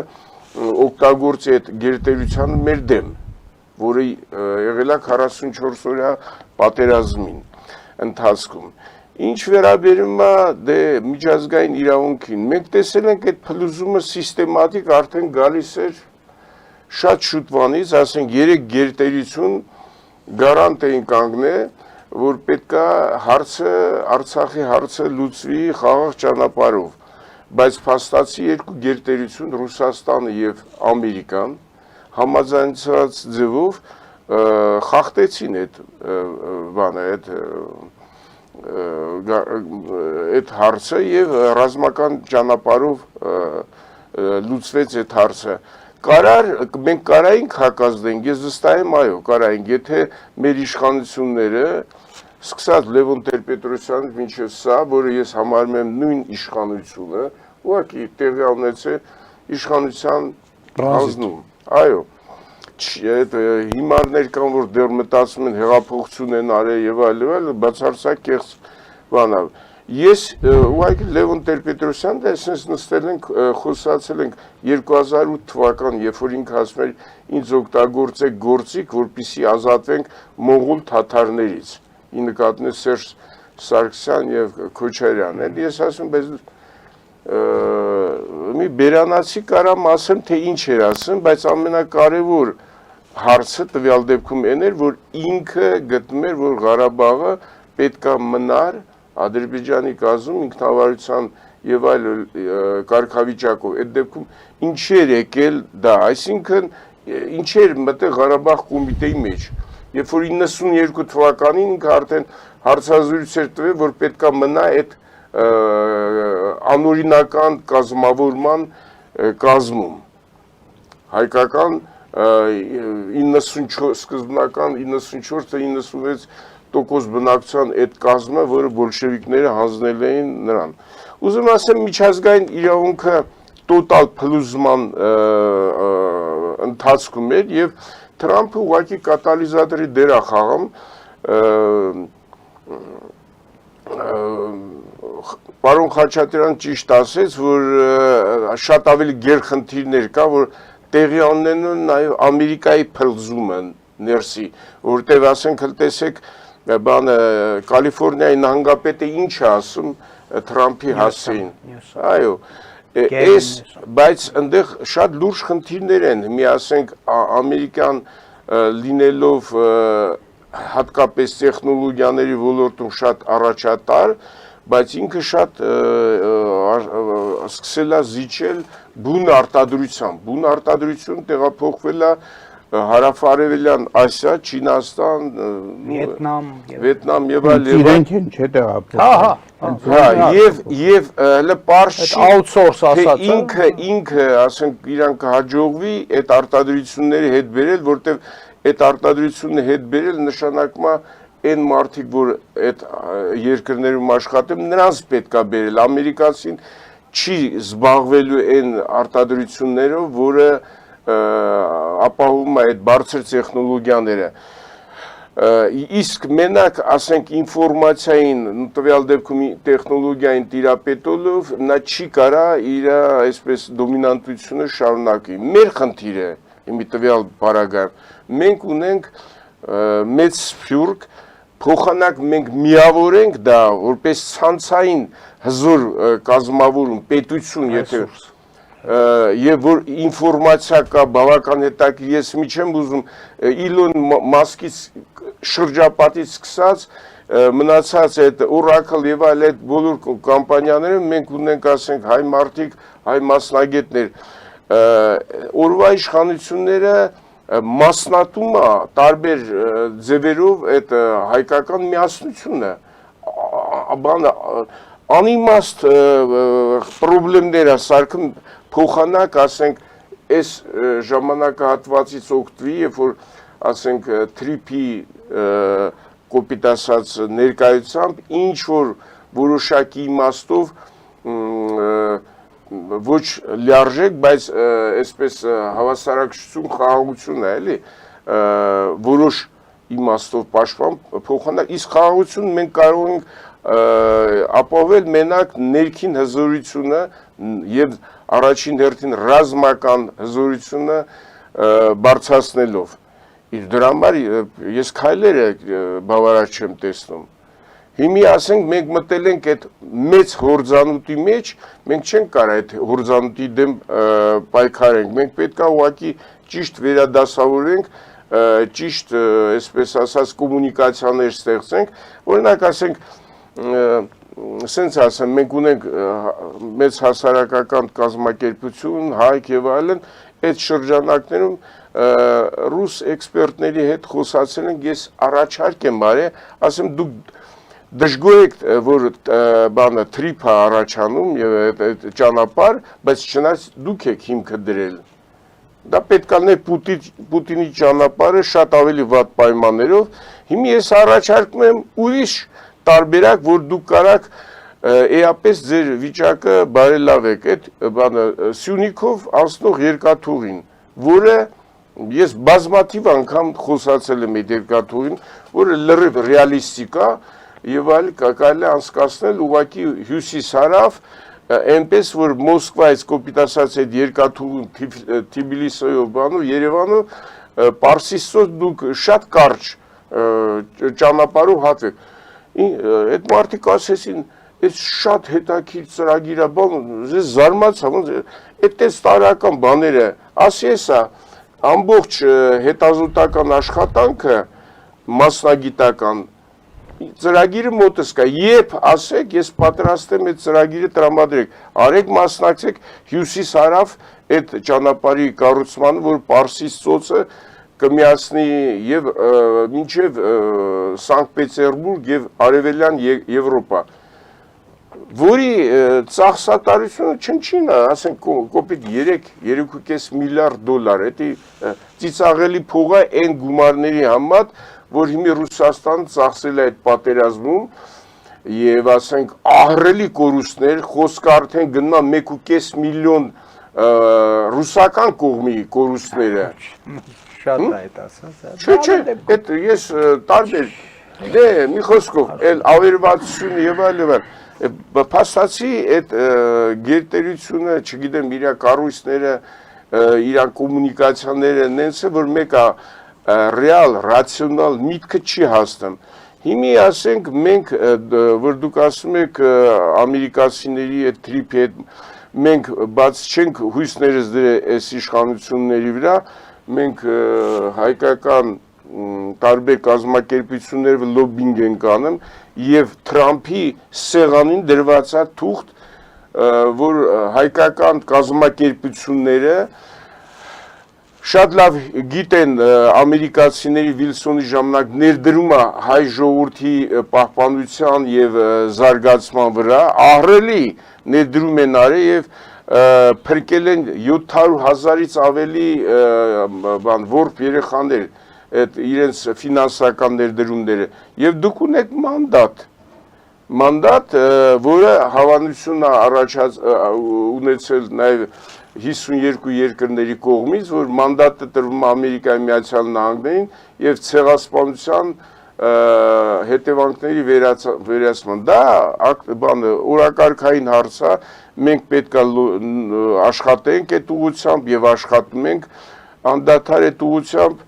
օգտագործի այդ գերտերությանը մեր դեմ, որը եղել է 44 օրյա պատերազմին ընթացքում։ Ինչ վերաբերում է դե միջազգային իրավունքին, մենք տեսել ենք այդ փլուզումը սիստեմատիկ արդեն գալիս էր շատ շուտվանից, ասենք 3 գերտերություն գարանտ էին կանգնել, որ պետքա Արցախի հարցը լուծվի խաղաղ ճանապարհով բայց փաստացի երկու գերտերություն Ռուսաստանը եւ Ամերիկան համաձայնված ձևով խախտեցին այդ բանը այդ հարցը եւ ռազմական ճանապարհով լուծվեց այդ հարցը մենք կարայինք հակազդենք ես վստահ եմ այո կարայինք եթե մեր իշխանությունները սկսած Լևոն Տեր-Պետրոսյանից մինչև սա, որը ես համարում եմ նույն իշխանությունը, ուղղակի տեղի ունեցել իշխանության հանձնում։ Այո, հիմարներ կան, որ դեռ մտածում են հեղափոխություն են արել եւ այլն, բացարձակ կեղծ բան է։ Ես ուղղակի Լևոն Տեր-Պետրոսյանն այսպես նստել ենք, խոսացել ենք 2008 թվական, երբ որ ինքը ասում էր ինձ օգտագործեք գործիք, որպեսզի ազատվենք մոնղոլ թաթարներից։ Ի նկատի Սերժ Սարգսյան եւ Քոչարյան, էլ ես ասում բայց մի բերանացի կարամ ասեմ թե ինչ էր ասում, բայց ամենակարևոր հարցը տվյալ դեպքում այն էր, որ ինքը գտնում էր, որ Ղարաբաղը պետքա մնար Ադրբեջանի կազմում ինքնավարության եւ այլ կարգավիճակով։ Այդ դեպքում ինչեր եկել դա, այսինքն ինչեր մտել Ղարաբաղ կոմիտեի մեջ։ Երբ որ 92 թվականին ինքը արդեն հարցազրույց էր տվել, որ պետքա մնա այդ անօրինական կազմավորման կազմում։ Հայկական 94 սկզբնական 94-96% բնակության այդ կազմը, որը բոլշևիկները հանձնել էին նրան։ Ուզում ասեմ միջազգային իրավունքը տոտալ փլուզման ընթացքում էր եւ Թրամփը ուղղակի կատալիզատորի դեր է խաղում Պարոն Խաչատրյան ճիշտ ասեց, որ շատ ավելի գերխնդիրներ կա, որ տեղի ունենουν նաեւ Ամերիկայի փլուզումը ներսի, որտեղ ասենք տեսեք բանը Կալիֆոռնիայի նահանգապետը ինչ է ասում Թրամփի հասցեին։ Այո, այս բայց այնտեղ շատ լուրջ խնդիրներ են, մի ասենք ամերիկյան լինելով հատկապես տեխնոլոգիաների ոլորտում շատ առաջատար, բայց ինքը շատ սկսել է զիջել բուն արտադրության, բուն արտադրություն տեղափոխվել է Հարավարևելյան Ասիա, Չինաստան, Վիետնամ եւ այլ իրենք են չէ տեղափոխում։ Հա, եւ հələ պարզ չի outsource ասած ինքը, ասենք, իրան կհաջողվի այդ արտադրությունների հետ բերել, որտեվ այդ արտադրությունը հետ բերել նշանակում է այն մարդիկ, որ այդ երկրներում աշխատում, նրանց պետքա բերել։ Ամերիկացին չի զբաղվելու այն արտադրություններով, որը ապահովում է այդ բարձր տեխնոլոգիաները։ Իսկ մենակ, ասենք, ինֆորմացիային, տվյալ դեպքում տեխնոլոգիային տիրապետելով, նա չի կարա իր այսպես դոմինանտությունը շարունակի։ Մեր խնդիրը, իմի տվյալ պարագայում, մենք ունենք մեծ սփյուռք, փոխանակ մենք միավորենք դա, որպես ցանցային հզոր կազմավորում, պետություն, եթե եւ որ ինֆորմացիա կա բավական հետաքրքիր, ես մի չեմ ուզում Իլոն Մասկից շրջապատից սկսած մնացած այդ Oracle եւ այլ այդ բոլոր կամպանիաները մենք ունենք, ասենք, հայ մարդիկ, հայ մասնագետներ, օրվա իշխանությունները մասնատում է տարբեր ձևերով այդ հայկական միասնությունը, անիմաստ պրոբլեմներ է սարքում, փոխանակ, ասենք, այս ժամանակահատվածից օգտվի, երբ որ, ասենք, թրիփի կոպիտ ասած ներկայությամբ, ինչ որ որոշակի իմաստով ոչ լիարժեք, բայց այսպես հավասարակշռություն, խաղաղություն է, էլի, որոշ իմաստով պաշտպան փոխանակ, իսկ խաղաղություն մենք կարող ենք ապահովել մենակ ներքին հզորությունը եւ առաջին հերթին ռազմական հզորությունը բարձրացնելով։ Դրա համար ես քայլերը բավարար չեմ տեսնում։ Հիմի ասենք մենք մտել ենք այդ մեծ հորձանուտի մեջ, մենք չենք կարող այդ հորձանուտի դեմ պայքարենք, մենք պետք է ուղղակի ճիշտ վերադասավորենք, ճիշտ, այսպես ասած, կոմունիկացիաներ ստեղծենք, օրինակ ասենք, սենց ասեմ, մենք ունենք մեծ հասարակական կազմակերպություն, հայք եւ այլն, այդ շրջանակներում ռուս էքսպերտների հետ խոսացել ենք, ես առաջարկ եմ արել, ասեմ դուք դժգոհ եք, որ բանը թրիփ է առաջանում եւ ճանապարհ, բայց չնայած դուք եք հիմքը դրել։ Դա պետք է ներ Պուտինի ճանապարհը շատ ավելի վատ պայմաններով։ Հիմա ես առաջարկում եմ ուրիշ տարբերակ, որ դուք կարաք էապես ձեր վիճակը բարելավեք, այդ բանը Սյունիքով անցնող երկաթուղին, որը ես բազմաթիվ անգամ խոսացել եմ այդ երկաթուղին, որը լրիվ ռեալիստիկ է եւ այլ կարելի է անցկացնել ուղղակի հյուսիս-հարավ, այնպես որ Մոսկվայից կոպիտ ասած այդ երկաթուղին Թբիլիսիով բանով Երևանով Պարսիսով դուք շատ կարճ ճանապարհով հատվեք։ Այդ մարդիկ ասեցին, այս շատ հետաքրքիր ծրագիր է, բան, ես զարմացա, այդտես տարական բաները, ասի էսա, ամբողջ հետազոտական աշխատանքը մասնագիտական ծրագիրը մոտս կա, երբ ասեք, ես պատրաստ եմ այդ ծրագիրը տրամադրեք, արեք մասնակցեք հյուսիս-հարավ այդ ճանապարհի կառուցմանը, որ Պարսից ծոցը կմիացնի եւ մինչեւ Սանկտ Պետերբուրգ եւ Արևելյան Եվրոպա, որի ծախսատարությունը չնչին է, ասենք կոպիտ 3.5 միլիարդ դոլար, դա ծիծաղելի փող է այն գումարների համար, որ հիմի Ռուսաստանը ծախսել է այդ պատերազմում եւ ասենք ահռելի կորուստներ, խոսքը արդեն գնա 1.5 միլիոն ռուսական կողմի կորուստները։ Շատ է այդ ասած։ Չէ, այդ ես տարբեր դե մի խոսքով էլ ավերվածությունը եւ այլն փաստացի այդ գերտերությունը, չգիտեմ, իր կառույցները, իր կոմունիկացիաները նենց է, որ մեկը ռեալ, ռացիոնալ միտքը չի հասնում։ Հիմի ասենք մենք, որ դուք ասում եք ամերիկացիների այդ թրիփի հետ, մենք բաց չենք հույսներս դրել այս իշխանությունների վրա, մենք հայկական տարբեր կազմակերպություններ լոբինգ ենք անում եւ Թրամփի սեղանին դրված է թուղթ, որ հայկական կազմակերպությունները շատ լավ գիտեն ամերիկացիների Վիլսոնի ժամանակ ներդրումը հայ ժողովրդի պահպանության եւ զարգացման վրա ահռելի ներդրում են արել եւ փրկել են 700,000-ից ավելի որբ երեխաներ այդ իրենց ֆինանսական ներդրումները եւ դուք ունեք մանդատ, որը հավանություն է ունեցել նաեւ 52 երկրների կողմից, որ մանդատը տրվում է Ամերիկայի Միացյալ Նահանգներին եւ ցեղասպանության հետևանքների վերացման։ Դա օրակարգային հարց է, մենք պետք է աշխատենք այդ ուղղությամբ եւ աշխատում ենք անդադար այդ ուղղությամբ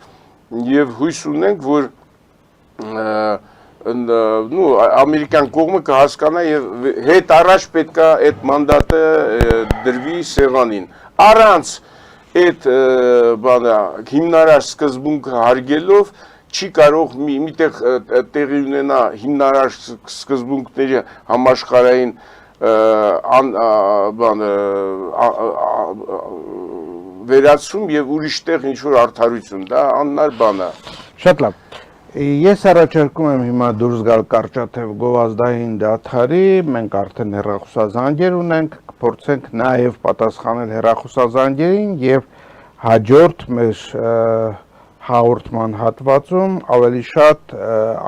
եւ հույս ունենք, որ ամերիկյան կողմը կհասկանա եւ հետ առաջ պետք է այդ մանդատը դրվի սեղանին։ Առանց այդ հիմնարար սկզբունքը հարգելով չի կարող միտեղ տեղի ունենա հիմնարար սկզբունքների համաշխարհային վերացում եւ ուրիշ տեղ ինչ որ արդարություն, դա աննար բան է։ Շատ լավ։ Ես առաջարկում եմ հիմա դուրս գալ կարճատև գովազդային դադարի, մենք արդեն հեռախոսազանգեր ունենք, կփորձենք նաև պատասխանել հեռախոսազանգերին եւ հաջորդ մեր հաղորդման հատվածում ավելի շատ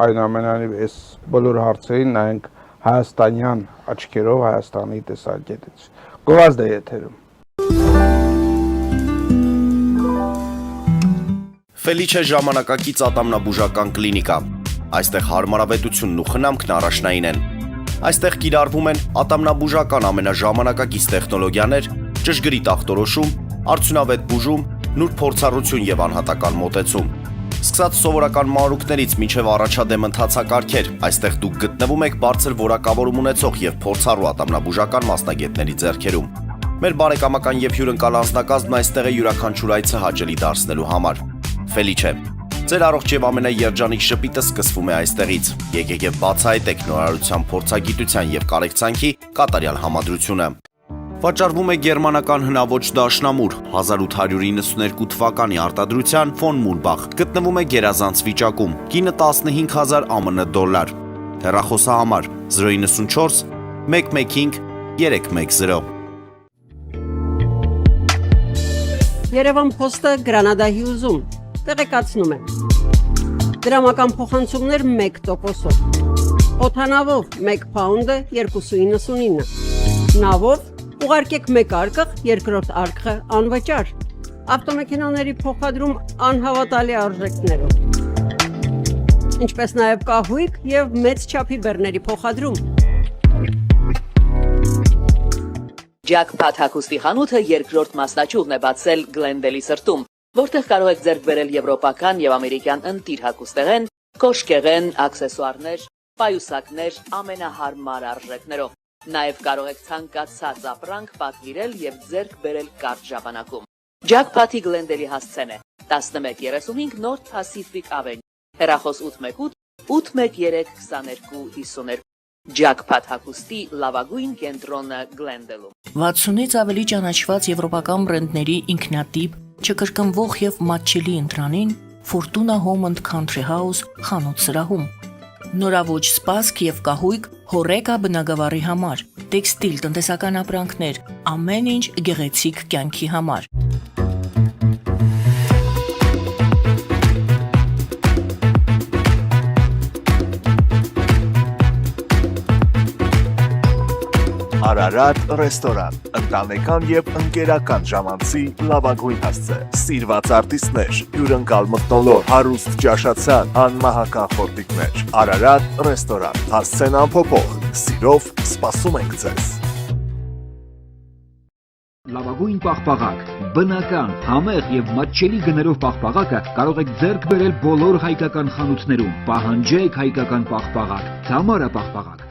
այնուամենայնիվ այս բոլոր հարցերին նայենք հայաստանյան աչքերով, Հայաստանի տեսակետից։ Գովազդ է եթերում։ Ֆելիչե ժամանակակից ատամնաբուժական կլինիկա։ Այստեղ հարմարավետությունն ու խնամքն առաջնային են։ Այստեղ կիրառվում են ատամնաբուժական ամենաժամանակակից տեխնոլոգիաներ, ճշգրիտ ախտորոշում, արդյունավետ բուժում, նուրբ փորձառություն եւ անհատական մոտեցում։ Սկսած սովորական մանրուքներից մինչև առաջադեմ ընթացակարգեր, այստեղ դուք գտնվում եք բարձր որակավորում ունեցող եւ փորձառու ատամնաբուժական մասնագետների ձեռքերում։ Մեր բարեկամական եւ հյուրընկալ անձնակազմն այստեղ է յուրաքանչյուր այցը հաճելի դարձնելու համար։ Ֆելիչե, ձեր առողջ եւ ամենաերջանիկ շպիտը սկսվում է այստեղից։ Եկեք եւ բացահայտեք նորարարության փորձագիտության եւ կարեկցանքի կատարյալ համադրությունը։ Վաճառվում է գերմանական հնաոճ դաշնամուր 1892 թվականի արտադրության ֆոն Մուրբախ։ Գտնվում է գերազանց վիճակում։ Կինը 15000 ԱՄՆ դոլար։ Հեռախոսահամար 094 115 310։ Երևան փոստը Գրանադա Հյուզում տեղեկացնում եմ։ Դրամական փոխանցումներ 1%-ով։ Օդանավով 1 փաունդը 2.99։ Նավով ուղարկեք 1 արկղ, երկրորդ արկղը անվճար։ Ավտոմեքենաների փոխադրում անհավատալի արժեքներով։ Ինչպես նաև կահույք եւ մեծ չափի բեռների փոխադրում։ Ջակփաթ հագուստի խանութը երկրորդ մասնաճյուղն է բացել Գլենդելի սրտում, որտեղ կարող եք ձեռք բերել եվրոպական եւ ամերիկյան ընտիր հագուստեղեն, կոշկեղեն, աքսեսուարներ, պայուսակներ ամենահարմար արժեքներով։ Նաև կարող եք ցանկացած ապրանք պատվիրել եւ ձեռք բերել կարճ ժամանակում։ Ջակփաթի Գլենդելի հասցեն է 1135 North Pacific Avenue, հեռախոս 818 813 2252։ Ջակփաթ հագուստի լավագույն կենտրոնը Գլենդելում։ 60-ից ավելի ճանաչված եվրոպական բրենդների ինքնատիպ, չկրկնվող եւ մատչելի ընտրանին Fortuna Home and Country House խանութ սրահում։ Նորավոճ սպասք եւ կահույք հորեկա բնագավառի համար, տեքստիլ տնտեսական ապրանքներ, ամեն ինչ գեղեցիկ կյանքի համար։ Արարատ ռեստորան, ընտանեկան եւ ընկերական ժամանցի լավագույն հասցե, սիրված արտիստներ, հյուրընկալ մթնոլորտ, հարուստ ճաշացան, անմահական խորտիկներ։ Արարատ ռեստորան, հասցեն անփոփոխ, սիրով սպասում ենք ձեզ։ Լավագույն պաղպաղակ, բնական, համեղ եւ մատչելի գներով պաղպաղակը կարող եք ձեռք բերել բոլոր հայկական խանութներում։ Պահանջեք հայկական պաղպաղակ, Թամարա պաղպաղակ։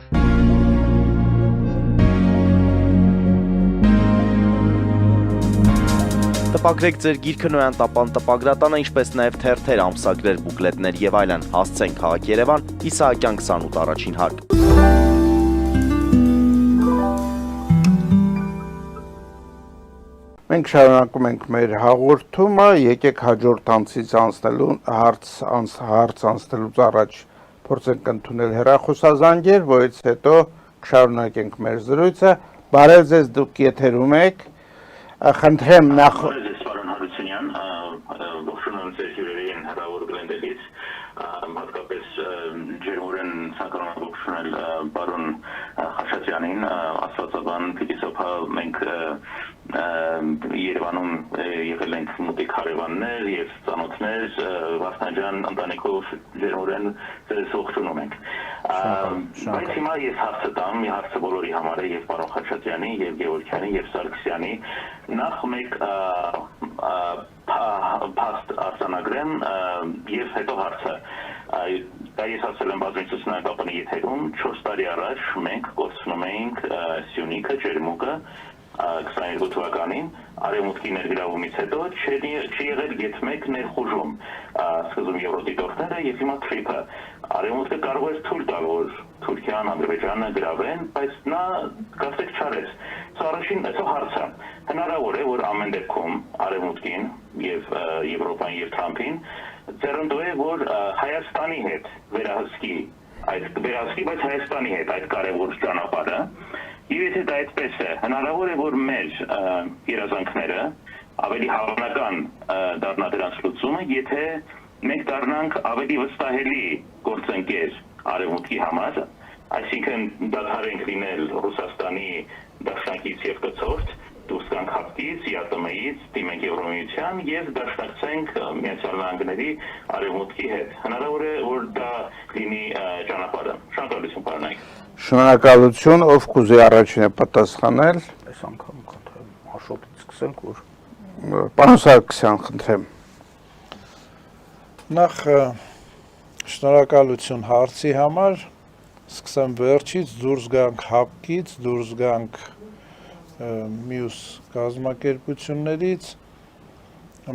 Տպագրեք ձեր գիրքը Նոյան տապան տպագրատանը, ինչպես նաև թերթեր, ամսագրեր, բուկլետներ եւ այլն։ Հասցեն քաղաք Երևան, Իսահակյան 28 առաջին հարկ։ Մենք շարունակում ենք մեր հաղորդումը, եկեք հաջորդ անցից հարց անցնելուց առաջ փորձենք ընդունել հեռախոսազանգեր, որից հետո կշարունակենք մեր զրույցը։ Բարև ձեզ, դուք եթերում եք։ Խնդրեմ նախ Պարոն Հարությունյան, ողջունում ձեր հյուրերին հրավեր գլենդելից, հատկապես ջերմորեն ցանկանում եմ ողջունել պարոն Խաշատյանին, աստվածաբան փիլիսոփա, մենք Երևանում եղել ենք մոտիկ հարևաններ եւ ծանոթներ, Վասնաջան ընտանիքով ջերմորեն ձեզ ողջունում ենք։ Բայց հիմա ես հարցը տամ, հարցը բոլորի համար է, եւ պարոն Խաշատյանի, եւ Գևորգյանի, եւ Սարգսյանի, նախ մեկ փաստ արձանագրեմ եւ հետո հարցը։ Դա ես ասել եմ բազմիցս նայապանի եթերում, 4 տարի առաջ մենք կորցնում էինք Սյունիքը, Ջերմուկը 22 թվականին, արևմուտքի ներգրավումից հետո չի եղել ետ մեկ ներխուժում, սկզբում եվրոդիտորդները եւ հիմա թրիփը։ Արևմուտքը կարող էր թույլ տալ, որ Թուրքիան, Ադրբեջանը գրավեն, բայց նա գացեք չարեց։ Առաջին հարցը, հնարավոր է, որ ամեն դեպքում արևմուտքին եւ Եվրոպային եւ Թրամփին ձեռնտու է, որ Հայաստանի հետ վերահսկի, բայց Հայաստանի հետ այդ կարևոր ճանապարհը։ Եվ եթե դա այդպես է, հնարավոր է, որ մեր երազանքները ավելի հավանական դառնա դրանց լուծումը, եթե մենք դառնանք ավելի վստահելի գործընկեր արևմուտքի համար, այսինքն դադարենք լինել Ռուսաստանի դաշնակից եւ կցորդ, դուրս գանք հապկից, ԵԱՏՄ-ից, դիմենք Եվրոմիության եւ դաշնակցենք Միացյալ Նահանգների արևմուտքի հետ։ Հնարավոր է, որ դա լինի ճանապարհը։ Շնորհակալություն, պարոն։ Շնորհակալություն, ով կուզի առաջինը պատասխանել։ Այս անգամ խնդրեմ, հաշվից սկսենք, որ Պարոն Սարգսյան, խնդրեմ։ Նախ շնորհակալություն հարցի համար, սկսեմ վերջից, դուրս գանք հապկից, դուրս գանք մյուս կազմակերպություններից,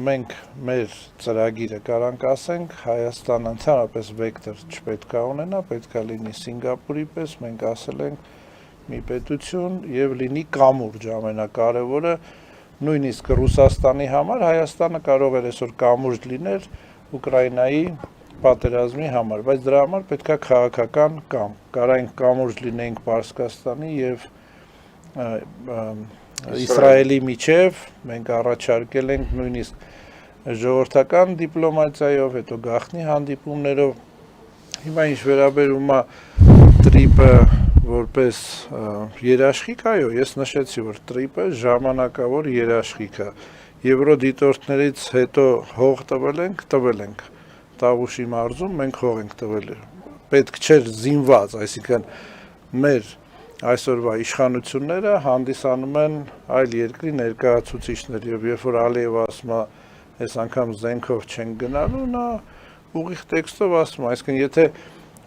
մենք մեր ծրագիրը կարանք ասենք, Հայաստանը ընդհանրապես վեկտոր չպետք է ունենա, պետք է լինի Սինգապուրի պես, մենք ասել ենք մի պետություն եւ լինի կամուրջ, ամենակարևորը, նույնիսկ Ռուսաստանի համար Հայաստանը կարող էր այսօր կամուրջ լինել Ուկրաինայի պատերազմի համար, բայց դրա համար պետք է քաղաքական կամ կարանք կամուրջ լինենք Պարսկաստանի եւ Իսրայելի միջև, մենք առաջարկել ենք նույնիսկ ժողովրդական դիպլոմատիայով, հետո գաղտնի հանդիպումներով, հիմա ինչ վերաբերում է տրիպը որպես երաշխիք, այո, ես նշեցի, որ տրիպը ժամանակավոր երաշխիք է, եվրոդիտորդներից հետո հող տվել ենք, Տավուշի մարզում մենք հող ենք տվել, պետք չէր զինված, այսինքն մեր այսօրվա իշխանությունները հանդիսանում են այլ երկրի ներկայացուցիչներ եւ երբ որ Ալիևը ասում է այս անգամ զենքով չեն գնալու, նա ուղիղ տեքստով ասում է, այսինքն եթե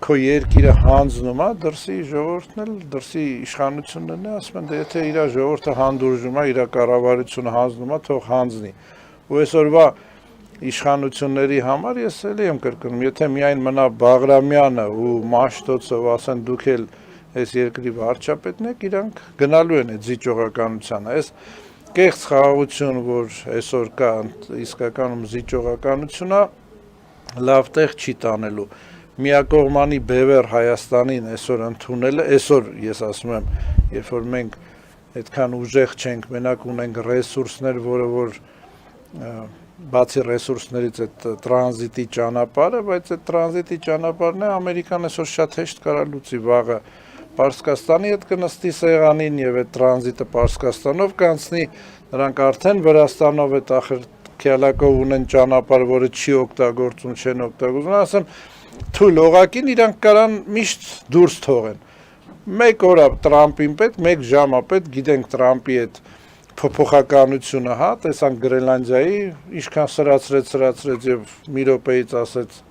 քո երկիրը հանձնում է, դրսի ժողովուրդն էլ, դրսի իշխանություններն էլ ասում են, դե եթե իր ժողովուրդը հանդուրժում է, իր կառավարությունը հանձնում է, թող հանձնի։ Ու այսօրվա իշխանությունների համար ես էլ եմ կրկնում, եթե միայն մնա Բաղրամյանը ու Մաշտոցով ասեն դուք էլ այս երկրի վարչապետն եք, իրանք գնալու են այդ զիջողականությանը, այս կեղծ խաղաղություն, որ այսօր կա իսկականում զիջողականություն է, լավ տեղ չի տանելու, միակողմանի բևեռ Հայաստանին այսօր ընդունելը, այսօր ես ասում եմ, երբ որ մենք այդքան ուժեղ չենք, մենակ ունենք ռեսուրսներ, որը որ բացի ռեսուրսներից այդ տրանզիտի ճանապարհը, բայց այդ տրանզիտի ճանապարհն է Ամերիկան այսօր շատ հեշտ կարա լուծի վաղը Պարսկաստանի հետ կնստի սեղանին եւ այդ տրանզիտը Պարսկաստանով կանցնի, նրանք արդեն Վրաստանով այդ ախր քյալակով ունեն ճանապարհ, որը չի օգտագործում, չեն օգտագործում, ասեմ թույլ օղակին իրանք կարան միշտ դուրս թողեն։ Մեկ օր Տրամփին պետք, մեկ ժամ պետք, գիտենք Տրամփի այդ փոփոխականությունը, հա, տեսանք Գրենլանդիայի, ինչքան սրացրեց եւ մի րոպեից ասեց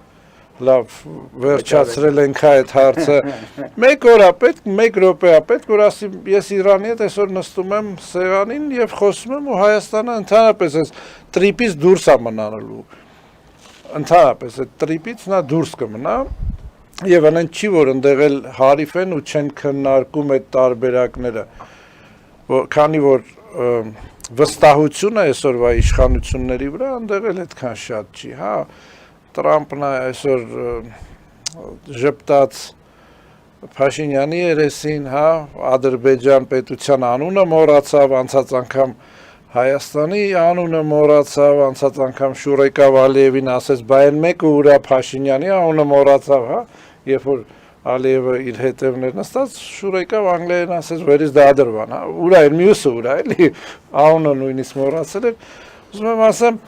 լավ, վերջացրել ենք այդ հարցը, մեկ օր պետք, մեկ րոպե պետք, որ ասի ես Իրանի հետ այսօր նստում եմ սեղանին եւ խոսում եմ ու Հայաստանը ընդհանրապես այս տրիպից դուրս է մնալու, ընդհանրապես այդ տրիպից նա դուրս կմնա եւ այնեն չի որ ընդեղ էլ հարիվ են ու չեն քննարկում այդ տարբերակները, քանի որ վստահությունը այսօրվա իշխանությունների վրա այնտեղ էլ այդքան շատ չի, հա, Տրամպն այսօր ժպտաց Փաշինյանի երեսին, հա, Ադրբեջան պետության անունը մոռացավ, անցած անգամ Հայաստանի անունը մոռացավ, անցած անգամ Շուրեկավ Ալիևին ասեց, բա այն մեկը ուրա Փաշինյանի անունը մոռացավ, հա, երբ որ Ալիևը իր հետևներ նստած, Շուրեկավ անգլերեն ասեց, where is the other one, հա, ուրա այն մյուսը ուրա, էլի, անունը նույնիսկ մոռացել էր, ուզում եմ ասեմ,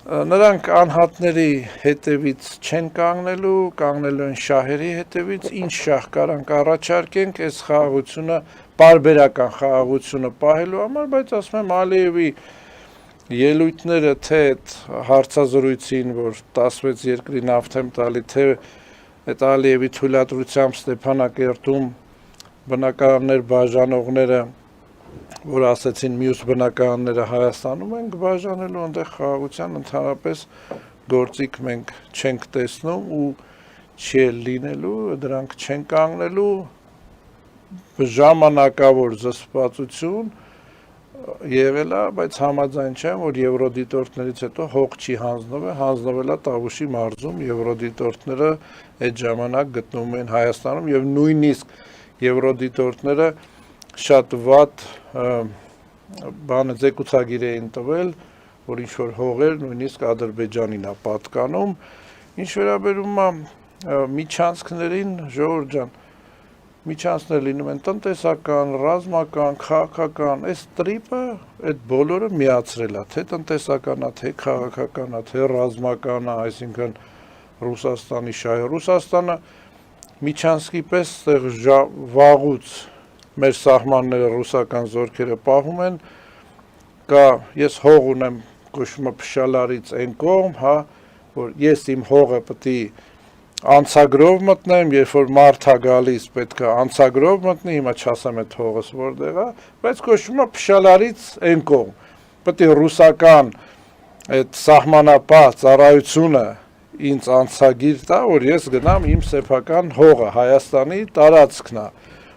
նրանք անհատների հետևից չեն կանգնելու են շահերի հետևից, ինչ շահ կարանք առաջարկենք, այս խաղաղությունը, պարբերական խաղաղությունը պահելու համար, բայց ասում եմ Ալիևի ելույթները թե այդ հարցազրույցին, որ 16 երկրի նավթ եմ տալի, թե այդ Ալիևի թույլատրությամբ Ստեփանակերտում բնակարաններ բաժանողները, որ ասեցին մյուս բնակարանները Հայաստանում են բաժանելու, այնտեղ խաղաղության ընդհանրապես գործիք մենք չենք տեսնում ու չի լինելու, դրանք չեն կանգնելու, ժամանակավոր զսպվածություն եղել է, բայց համաձայն չեմ, որ եվրոդիտորդներից հետո հող չի հանձնվել է Տավուշի մարզում, եվրոդիտորդները այդ ժամանակ գտնվում են Հայաստանում եւ նույնիսկ եվրոդիտորդները շատ վատ ձեկուցագիր էին տվել, որ ինչ-որ հողեր նույնիսկ Ադրբեջանին է պատկանում, ինչ վերաբերում է միջանցքներին, ժողովուրդ ջան, միջանցքներ լինում են տնտեսական, ռազմական, քաղաքական, այս տրիպը այդ բոլորը միացրել է, թե տնտեսական է, թե քաղաքական է, թե ռազմական է, այսինքն Ռուսաստանի շահը, Ռուսաստանը միջանցքի պես վաղուց մեր սահմանները ռուսական զորքերը պահում են, կա ես հող ունեմ կոչումը փշալարից այն կողմ, հա, որ ես իմ հողը պետք է անցագրով մտնեմ, երբ որ մարդ է գալիս պետք է անցագրով մտնի, հիմա չասեմ այդ հողս որտեղ է, բայց կոչումը փշալարից այն կողմ, պետք է ռուսական այդ սահմանապահ ծառայությունը ինձ անցագիր տա, որ ես գնամ իմ սեփական հողը, Հայաստանի տարածքն է,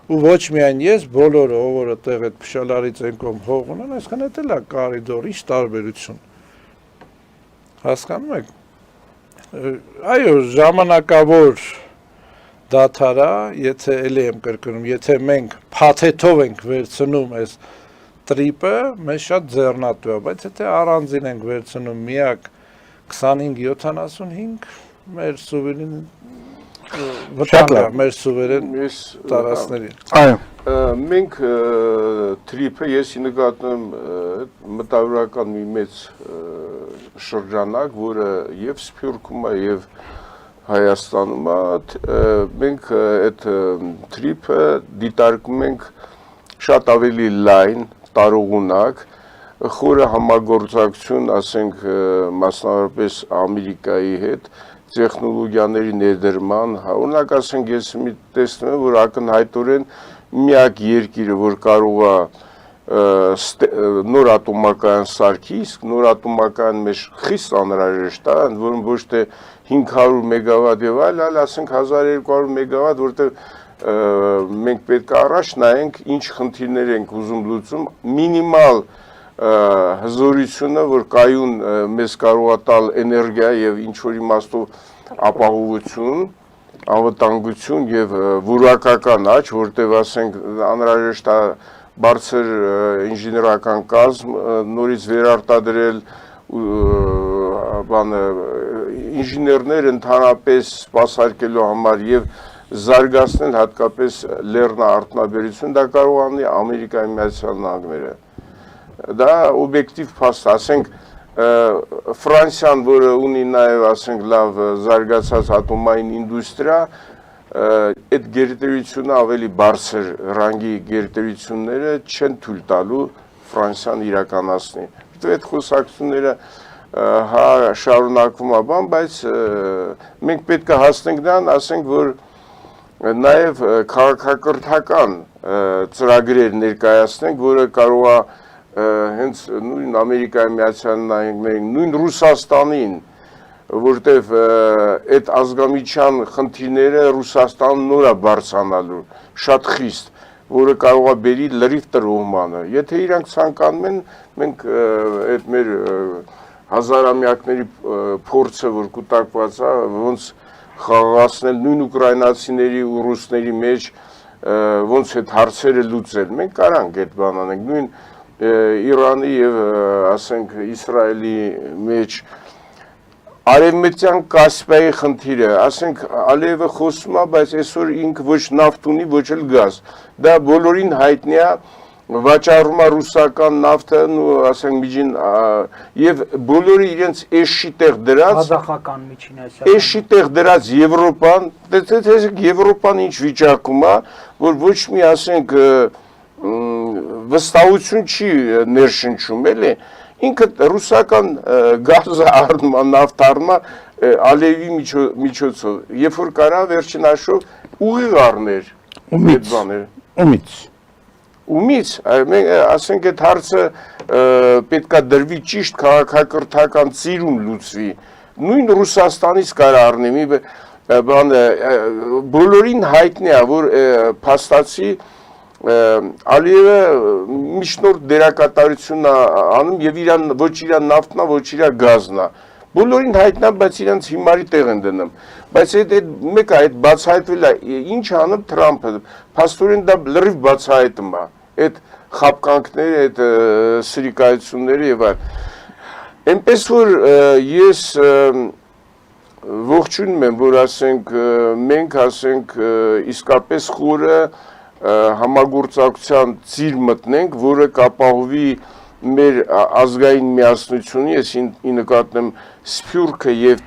ու ոչ միայն ես, բոլորը, ով տեղ այդ փշալարից այն կողմ հող ունեն, այսքան էլ է կարիդոր, ինչ տարբերություն, հասկանում եք, այո, ժամանակավոր դադարա, եթե էլի եմ կրկնում, եթե մենք փաթեթով ենք վերցնում այս տրիպը, մեզ շատ ձեռնատու է, բայց եթե առանձին ենք վերցնում միակ 25-75 մեր սուվերեն վտանգը մեր սուվերեն տարածքներին։ Այո։ Մենք տրիպը եսի նկատում մտավորական մի մեծ շրջանակ, որը եւ Սփյուռքում է եւ Հայաստանում է, մենք այդ տրիպը դիտարկում ենք շատ ավելի լայն, տարողունակ, խորը համագործակցություն, ասենք մասնավորապես Ամերիկայի հետ, տեխնոլոգիաների ներդրման, օրինակ ասենք ես տեսնում եմ, որ ակնհայտորեն միակ երկիրը, որ կարող է նոր ատոմակայան սարքի, իսկ նոր ատոմակայան մեջ խիստ անհրաժեշտ է, ընդ որում ոչ թե 500 մեգավատ եւ այլ, այլ ասենք 1200 մեգավատ, որտեղ մենք պետք է առաջ նայենք ինչ խնդիրներ ենք ուզում լուծում, մինիմալ հզորությունը, որ կայուն մեզ կարող է տալ էներգիա եւ ինչ-որ իմաստով ապահովություն, անվտանգություն եւ որակական աճ, որտեղ ասենք անհրաժեշտ է բարձր ինժեներական կազմ, նորից վերարտադրել ինժեներներ ընդհանրապես սպասարկելու համար եւ զարգացնել հատկապես լեռնաարդյունաբերություն, դա կարող անի Ամերիկայի Միացյալ Նահանգները։ Դա օբյեկտիվ փաստ, ասենք Ֆրանսիան, որը ունի նաև ասենք լավ զարգացած ատոմային ինդուստրիա, այդ գերտերությունը ավելի բարձր ռանգի գերտերությունները չեն թույլ տալու Ֆրանսիան իրականացնի։ Որտեղ այդ խոսակցությունները հա շարունակվում է բան, բայց մենք պետք է հասնենք նրան, ասենք որ նաև քաղաքակրթական ծրագրեր ներկայացնենք, որը կարող է հենց նույն Ամերիկայի Միացյալ Նահանգներին, նույն Ռուսաստանին, որտեվ այդ ազգամիջյան խնդիրները Ռուսաստան նոր է բարձրանալու, շատ խիստ, որը կարող է բերի լրիվ տրոհմանը։ Եթե իրանք ցանկանում են, մենք այդ մեր հազարամյակների փորձը, որ կուտակված է, ոնց խաղացնել նույն ուկրաինացիների ու ռուսների մեջ, ոնց այդ հարցերը լուծել։ Մենք կարանք այդ բան անենք, նույն Իրանի եւ ասենք Իսրայելի մեջ Արևմտյան Կասպիայի խնդիրը, ասենք Ալիևը խոսում է, բայց այսօր ինքը ոչ նավթ ունի, ոչ էլ գազ։ Դա բոլորին հայտնի է, վաճառում է ռուսական նավթը, ասենք միջին եւ բոլորը իրենց էշի տեղ դրած Ղազախական միջին ասիական էշի տեղ դրած Եվրոպան, տեսեք Եվրոպան ինչ վիճակում է, որ ոչ մի ասենք վստահություն չի ներշնչում, էլի ինքը ռուսական գազը առնում է, նավթ առնում է Ալիևի միջոցով, երբ որ կարա վերջին հաշվով ուղիղ առներ այդ բաները։ Ումից, մենք ասենք այդ հարցը պետքա դրվի ճիշտ քաղաքակրթական ծիրում լուծվի։ Նույն Ռուսաստանից կարա առնի մի բան, բոլորին հայտնի է, որ փաստացի Ալիևը միջնորդ դերակատարություն է անում եւ իրան ոչ իրան նավթն է, ոչ իրա գազն է։ Բոլորին հայտնի է, բայց իրանց հիմարի տեղ են դնում։ Բայց այդ մեկը այդ բացահայտվել է, ինչ անում Թրամփը, փաստորեն դա լրիվ բացահայտում է։ Այդ խապկանքները, այդ սրիկայությունները եւ այլ։ Այնպես որ ես ողջունում եմ, որ ասենք մենք ասենք իսկապես խորը համագործակցության ծիր մտնենք, որը կապահովի մեր ազգային միասնությունը, ես ի նկատեմ Սփյուռքը եւ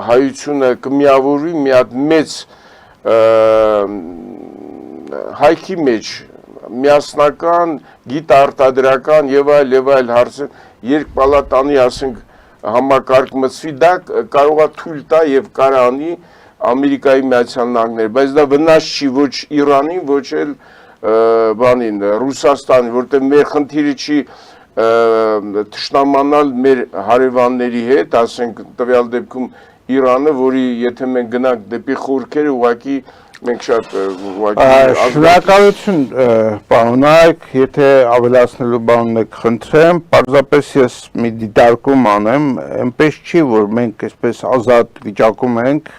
հայությունը կմիավորվի մի հատ մեծ հայքի մեջ միասնական, գիտարտադրական եւ այլ հարցեր երկպալատանի ասենք համակարգ մտցվի, դա կարող է թույլ տա եւ կարանի Ամերիկայի Միացյալ Նահանգները, բայց դա վնաս չի ոչ Իրանին, ոչ էլ բանին, Ռուսաստանին, որտեղ մեր խնդիրը չի թշնամանալ մեր հարևանների հետ, ասենք տվյալ դեպքում Իրանը, որի եթե մենք գնանք դեպի խորքերը, ուղղակի մենք շատ շնորհակալություն պարոն Նայք, եթե ավելացնելու բան ունեք խնդրեմ, պարզապես ես մի դիտարկում անեմ, այնպես չի, որ մենք այսպես ազատ վիճակում ենք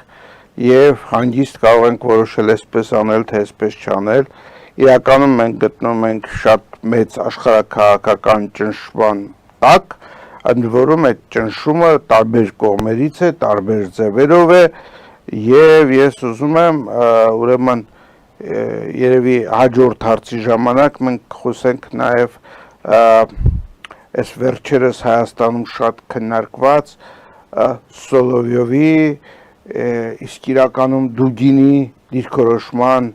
եւ հանգիստ կարող ենք որոշել այսպես անել, թե այսպես չանել։ Իրականում մենք գտնվում ենք շատ մեծ աշխարհաքաղաքական ճնշման տակ, ընդ որում այդ ճնշումը տարբեր կողմերից է, տարբեր ձևերով է եւ ես ուզում եմ ուրեմն երևի հաջորդ հարցի ժամանակ մենք խոսենք նաեւ այս վերջերս Հայաստանում շատ քննարկված Սոլովյովի իսկ իրականում Դուգինի դիրքորոշման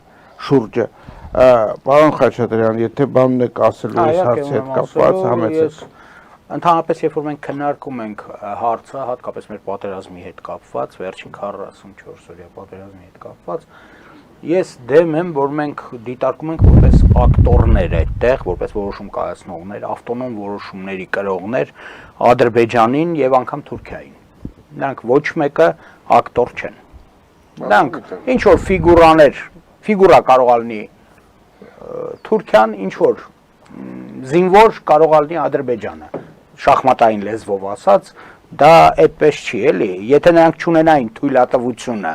շուրջը։ Պարոն Խաչատրյան, եթե բան ունեք ասելու այս հարցի հետ կապված, համեցեք։ Ընդհանրապես, երբ որ մենք քննարկում ենք հարցը, հատկապես մեր պատերազմի հետ կապված, վերջին 44 օրյա պատերազմի հետ կապված, ես դեմ եմ, որ մենք դիտարկում ենք որպես ակտորներ այդտեղ, որպես որոշում կայացնողներ, ավտոնոմ որոշումների կրողներ Ադրբեջանին եւ անգամ Թուրքիային։ Նրանք ոչ մեկը ակտոր չեն։ Նրանք ինչ որ ֆիգուրա կարող ալնի Թուրքիան, ինչ որ զինվոր կարող ալնի Ադրբեջանը, շախմատային լեզվով ասած, դա այդպես չի, էլի, եթե նրանք չունենային թույլատվությունը,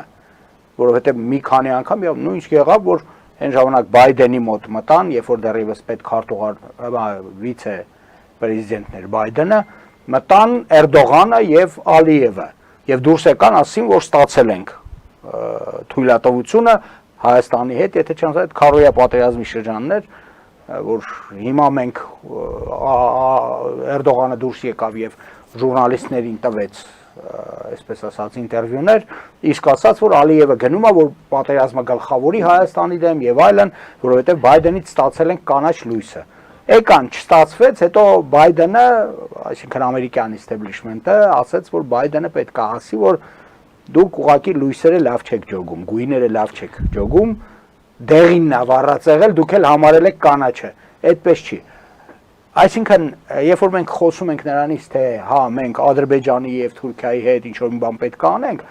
որովհետև մի քանի անգամ եւ նույնիսկ եղավ, որ այն ժամանակ Բայդենի մոտ մտան, երբ որ դեռևս պետքարտուղար վիցե պրեզիդենտներ Բայդենը, մտան Էրդողանը եւ Ալիևը եւ դուրս եկան, ասին, որ ստացել ենք թույլատվությունը Հայաստանի հետ, եթե չանց այդ քարոյա պատերազմի շրջաններ, որ հիմա մենք Էրդողանը դուրս եկավ եւ ժուրնալիստներին տվեց, այսպես ասած, ինտերվյուներ, իսկ ասաց, որ Ալիևը գնում է, որ պատերազմը գլխավորի Հայաստանի դեմ եւ այլն, որովհետեւ Բայդենից ստացել են կանաչ լույսը։ Եկան, չստացվեց, հետո Բայդենը, այսինքն ամերիկյան իստեբլիշմենտը, ասաց, որ Բայդենը պետք է ասի, որ դուք ուղղակի լույսերը լավ չեք ջոգում, գույները լավ չեք ջոգում, դեղինն է վառած եղել, դուք էլ համարել եք կանաչը։ Այդպես չի։ Այսինքն, երբ որ մենք խոսում ենք նրանից, թե հա, մենք Ադրբեջանի եւ Թուրքիայի հետ ինչ որ մի բան պետք է անենք,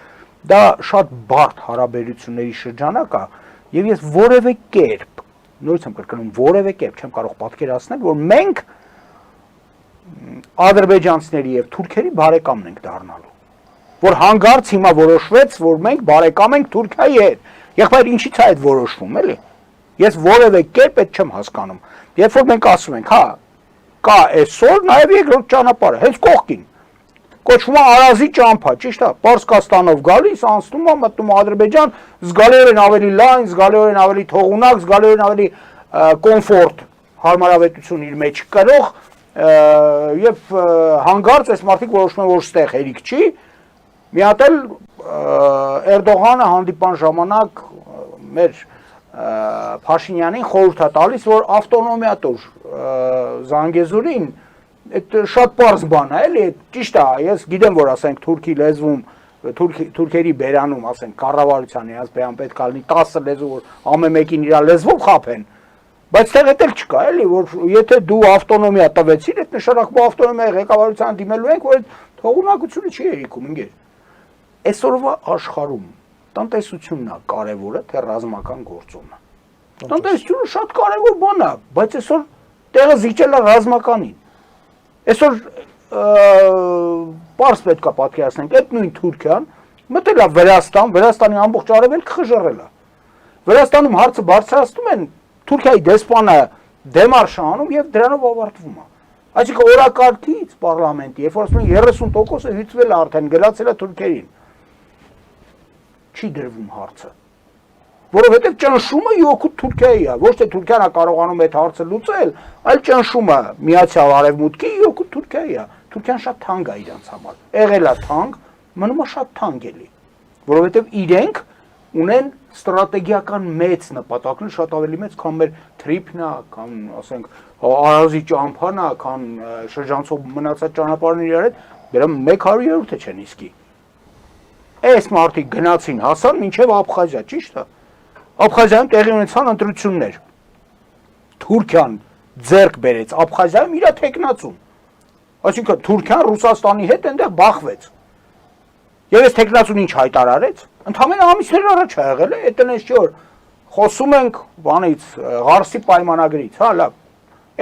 դա շատ բարդ հարաբերությունների շրջանակ է, եւ ես որևէ կերպ նորից եմ կրկնում, որևէ կերպ չեմ կարող պատկերացնել, որ մենք ադրբեջանցիների եւ թուրքերի բարեկամն ենք դառնալու։ Որ հանգարց հիմա որոշվեց, որ մենք բարեկամ ենք Թուրքիայի հետ։ Եղբայր ինչի՞ց է այդ որոշվում, էլի։ Ես որևէ կերպ այդ չեմ հասկանում։ Երբ որ մենք ասում ենք, հա, կա այսօր նաեւ երկրորդ ճանապարհը, հենց կողքին։ Կոչվում է Արազի ճամփա, ճիշտ է, Պարսկաստանով գալիս, անցնում է, մտնում Ադրբեջան, զգալիորեն ավելի լայն, զգալիորեն ավելի թողունակ, զգալիորեն ավելի կոմֆորտ հարմարավետություն իր մեջ կրող եւ հանգարց այս մարդիկ որոշում են, որ ստեղ հերիք չի։ Մի հատ էլ Էրդողանը հանդիպան ժամանակ մեր Փաշինյանին խորհուրդ է տալիս, որ ավտոնոմիա տուր Զանգեզուրին, այդ շատ պարզ բան է, էլի, ճիշտ է, ես գիտեմ, որ ասենք թուրքի լեզվում, թուրքերի բերանում, ասենք կառավարության իրաց բերան պետք է լինի 10 լեզու, որ ամեն մեկին իր լեզվով խաբեն, բայց տեղ էլ չկա, էլի, որ եթե դու ավտոնոմիա տվեցիր, այդ նշանակում ավտոնոմիայի ղեկավարության դիմելու ենք, որ այդ թողունակությունը չի երիկում, ինգեր։ Այսօրվա աշխարհում տնտեսությունն է կարևորը, թե ռազմական գործոնը։ Տնտեսությունը շատ կարևոր բան է, բայց այսօր տեղը զիջել է ռազմականին։ Այսօր պարզ պետք է պատկերացնենք, այդ նույն Թուրքիան մտել է Վրաստան, Վրաստանի ամբողջ արևելքը խժռել է։ Վրաստանում հարցը բարձրացնում են, Թուրքիայի դեսպանը դեմարշ անում եւ դրանով ավարտվում է։ Այսինքն օրակարգից պարլամենտի, երբ որ ասում են 30%-ը հյուսվել է արդեն, գնացել է թուրքերին։ Չի դրվում հարցը, որովհետև ճնշումը յոքուտ Թուրքիայի է, ոչ թե Թուրքիան է կարողանում այդ հարցը լուծել, այլ ճնշումը Միացյալ Արևմուտքի յոքուտ Թուրքիայի է։ Թուրքիան շատ թանկ է իրանց համար, եղել է թանկ, մնում է շատ թանկ էլի, որովհետև իրենք ունեն ստրատեգիական մեծ նպատակներ, շատ ավելի մեծ, քան մեր թրիփն է, քան ասենք Արազի ճամփան է, քան շրջանցող մնացած ճանապարհները իրար հետ, դրանք 100-ը չեն իսկի։ Այս մարդիկ գնացին, հասան մինչև Աբխազիա, ճիշտ է։ Աբխազիայում տեղի ունեցան ընտրություններ։ Թուրքիան ձեռք բերեց Աբխազիայում իր տեխնացուն։ Այսինքն Թուրքիան Ռուսաստանի հետ այնտեղ բախվեց։ Եվ այս տեխնացուն ինչ հայտարարեց։ Ընդհանրապես ամիսներ առաջ ա եղել է, այդ տնես չի որ խոսում ենք բանից, Ղարսի պայմանագրից, հա, լավ։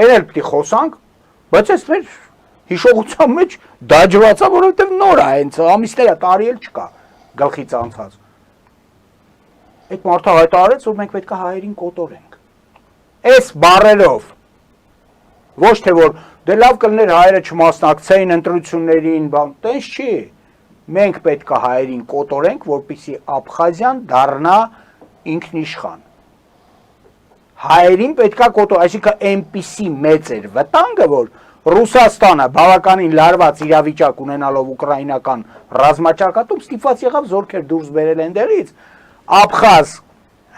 Այն էլ պիտի խոսանք, բայց այս մեր հիշողության մեջ դաջվածա, որովհետև նոր է հենց ամիսներ է, տարի էլ չկա գլխից անցած։ Այդ մարդը հայտարարեց, որ մենք պետք է հայերին կոտորենք։ Այս բառերով ոչ թե որ դե լավ կլներ հայերը չմասնակցեին ընտրություններին, բան, տենց չի։ Մենք պետք է հայերին կոտորենք, որպեսզի Աբխազիան դառնա ինքնիշխան։ Հայերին պետք է կոտոր, այսինքն այնպիսի մեծ էր վտանգը, որ Ռուսաստանը բավականին լարված իրավիճակ ունենալով ուկրաինական ռազմաճակատում ստիպված եղավ զորքեր դուրս բերել այնտեղից, Աբխազ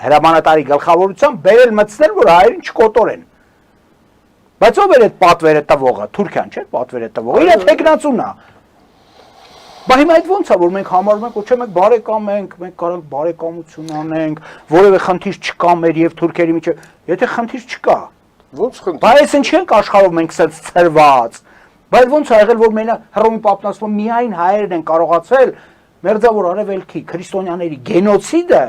հրամանատարի գլխավորությամբ բերել մտցնել, որ հայերին չկոտորեն։ Բայց ով էր այդ պատվերը տվողը, Թուրքիան չէ՞ պատվերը տվողը, իր տեխնացունն է։ Բա հիմա այդ ո՞նց է, որ մենք համարում ենք, ոչ մենք բարեկամ ենք, մենք կարող ենք բարեկամություն անենք, որևէ խնդիր չկա մեր եւ թուրքերի միջեւ, եթե խնդիր չկա, ո՞նց խնդիր։ Բայց ինչ ենք աշխարհում մենք սենց ծրված։ Բայց ո՞նց է եղել, որ մենա Հռոմի պապն ասում է միայն հայերն են կարողացել մերձավոր արևելքի քրիստոնյաների գենոցիդը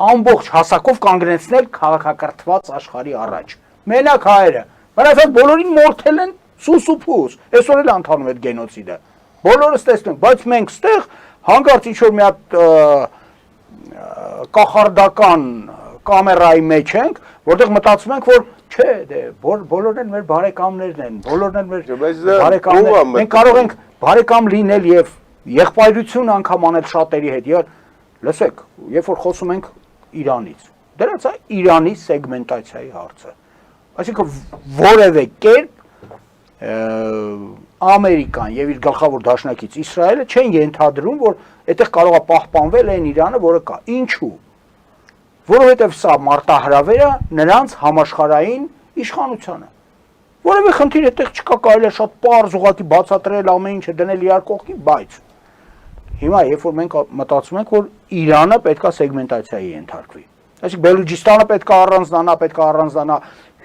ամբողջ հասակով կանգնեցնել քաղաքակրթված աշխարհի առաջ։ Մենակ հայերը։ Մնացած բոլորին մորթել են սուսուփուս։ Այսօր էլ ընթանում է այդ գենոցիդը։ Բոլորս տեսնում, բայց մենք ստեղ հանկարծ ինչ-որ մի հատ կախարդական կամերայի մեջ ենք, որտեղ մտածում ենք, որ չէ, դե բոլորն են մեր բարեկամներն են, բոլորն են մեր բարեկամներ։ Մենք կարող ենք բարեկամ լինել եւ եղբայրություն անգամ անել շատերի հետ։ Եվ լսեք, երբ որ խոսում ենք Իրանից, դրանց է Իրանի սեգմենտացիայի հարցը։ Այսինքն որևէ կերպ Ամերիկան եւ իր գլխավոր դաշնակից Իսրայելը չեն ենթադրում, որ այդտեղ կարող է պահպանվել այն Իրանը, որը կա։ Ինչու՞։ Որովհետեւ սա մարտահրավեր է նրանց համաշխարհային իշխանությանը։ Որևէ խնդիր այդտեղ չկա, կարելի է շատ պարզ ուղղակի բացատրել ամեն ինչը դնել իրար կողքի, բայց հիմա երբ որ մենք մտածում ենք, որ Իրանը պետքա սեգմենտացիայի ենթարկվի։ Այսինքն Բելուջիստանը պետքա առանձնանա,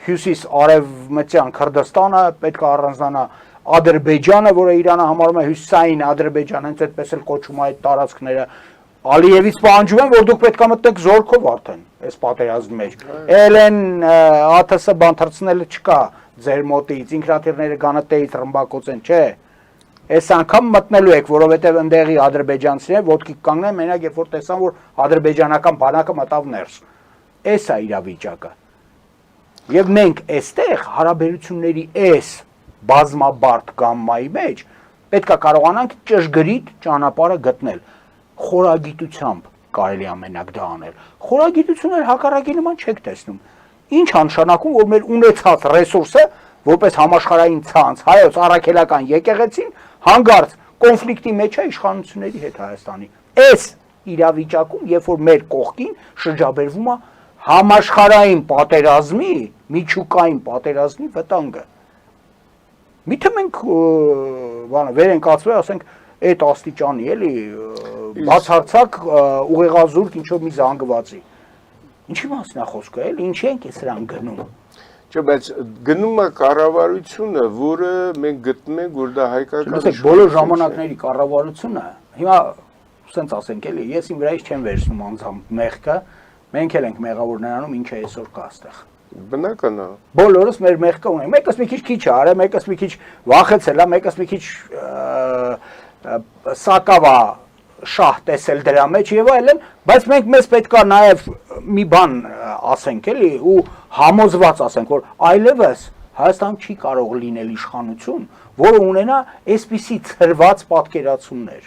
հյուսիս արևմտյան Քրդստանը պետքա առանձնանա, Ադրբեջանը, որը Իրանը համարում է հյուսիսային Ադրբեջան, հենց այդպես էլ կոչում է այդ տարածքները, Ալիևից պահանջում են, որ դուք պետք է մտնեք զորքով արդեն այս պատերազմի մեջ։ Էլեն ԱԹՍ բանթարցնելը չկա ձեր մոտից, ինքնաթիռները գանատեից ռմբակոծեն, չէ։ Այս անգամ մտնելու եք, որովհետև ընդեղի ադրբեջանցիները ոտքի կանգնեն, մենակ երբ որ տեսան, որ ադրբեջանական բանակը մտավ ներս։ Էս է իրավիճակը։ Եվ մենք այստեղ հարաբերությունների այս բազմաբարդ գամմայի մեջ պետք է կարողանանք ճշգրիտ ճանապարհը գտնել։ Խորագիտությամբ կարելի ամենակ դա անել։ Խորագիտությունը հակառակի նման չեք տեսնում։ Ինչ անշանակում, որ մեր ունեցած ռեսուրսը, որպես համաշխարհային ցանց, հայոց առաքելական եկեղեցին հանգարց կոնֆլիկտի մեջ է իշխանությունների հետ Հայաստանի։ Այս իրավիճակում, երբ որ մեր կողքին շրջաբերվում է համաշխարհային պատերազմի, միջուկային պատերազմի վտանգը։ Միթե մենք վեր ենք կացվել, ասենք, այդ աստիճանի էլի բացարձակ ուղեղազուրկ ինչ-որ մի զանգվածի։ Ինչի մասն է խոսքը, էլի ինչի ենք սրան գնում։ Չէ, բայց գնում է կառավարությունը, որը մենք գտնում ենք, որ դա հայկական Իսկ բոլոր ժամանակների կառավարությունը, հիմա սենց ասենք էլի, ես իմ վրայից չեմ վերցնում անձամբ մեղքը, մենք էլ ենք մեղավոր նրանում, ինչը այսօր կա այստեղ։ Բնական է։ Բոլորս մեր մեղքը ունենք։ Մեկս մի քիչ է արել, մեկս մի քիչ վախեցել է, մեկս մի քիչ սակավա շահ տեսել դրա մեջ եւ այլն, բայց մենք մեզ պետքա նաեւ մի բան ասենք էլի ու համոզված ասենք, որ այլևս Հայաստան չի կարող լինել իշխանություն, որը ունենա այսպիսի ծրված պատկերացումներ։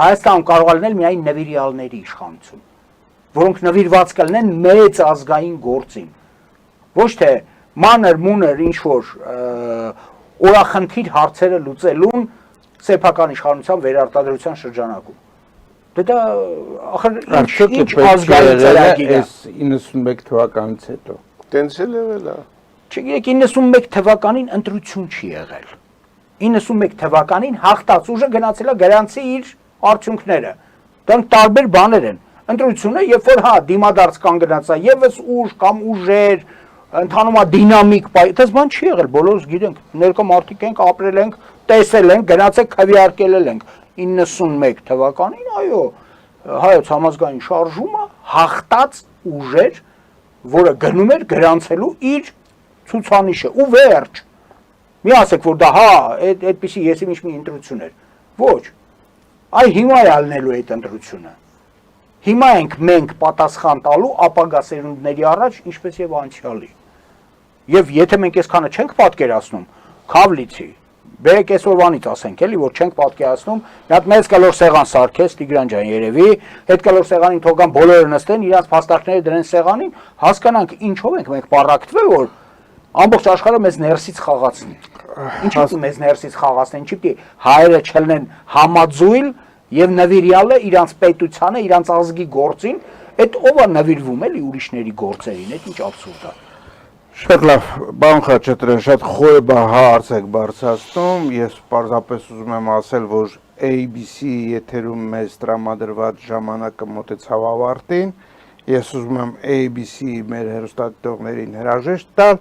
Հայաստան կարող է լինել միայն նվիրյալների իշխանություն, որոնք նվիրված կլինեն մեծ ազգային գործին։ Ոչ թե մանր-մունր ինչ-որ օրախնդիր հարցերը լուծելուն սեփական իշխանության վերարտադրության շրջանակում։ Դա ախր ինչ ազգային ծրագիր է 91 թվականից հետո։ Տենց էլ եղել է։ Չգիտեք 91 թվականին ընտրություն չի եղել։ 91 թվականին հաղթած ուժը գնացել է գրանցի իր արդյունքները։ Դրանք տարբեր բաներ են։ Ընտրությունը, երբ որ հա դիմադարձ կանգնած է, եւս ուժ կամ ուժեր, ընթանում է դինամիկ, այդպես բան չի եղել, բոլորս գիտենք, ներկա մարդիկ ենք, ապրել ենք, տեսել ենք, գնացեք քվեարկել ենք 91 թվականին, այո, հայոց համազգային շարժումը հաղթած ուժեր, որը գնում էր գրանցելու իր ցուցանիշը ու վերջ։ Մի ասեք, որ դա հա, այդպիսի եսիմինչ մի ընտրություն էր։ Ոչ։ Այ հիմա է ալնելու այդ ընտրությունը։ Հիմա ենք մենք պատասխան տալու ապագա սերունդների առաջ, ինչպես եւ անցյալի։ Եվ եթե մենք այսքանը չենք պատկերացնում, Քավլիցի, բերեք այսօրվանից ասենք էլի, որ չենք պատկերացնում, մի հատ մեծ կալոր սեղան սարքես Տիգրան ջան երևի, այդ կալոր սեղանին թողան բոլորը նստեն, իրաց փաստարկները դրեն սեղանին, հասկանանք ինչով ենք մենք պարակտվել, որ ամբողջ աշխարհը մեզ ներսից խաղացնի։ Ինչի՞ մեզ ներսից խաղացնեն, ինչի՞ հայերը չլինեն համաձույլ եւ նվիրյալը իրանց պետությանը, իրանց ազգի գործին, այդ ով է նվիրվում էլի ուրիշների գործերին, այդ ինչ աբսուրդ է։ Շատ լավ, բան Խաչատրյան, շատ խոյբ հարց եք բարձրացնում, ես պարզապես ուզում եմ ասել, որ ABC եթերում մեզ տրամադրված ժամանակը մոտեցավ ավարտին, ես ուզում եմ ABC մեր հեռուստադիտողներին հրաժեշտ տալ,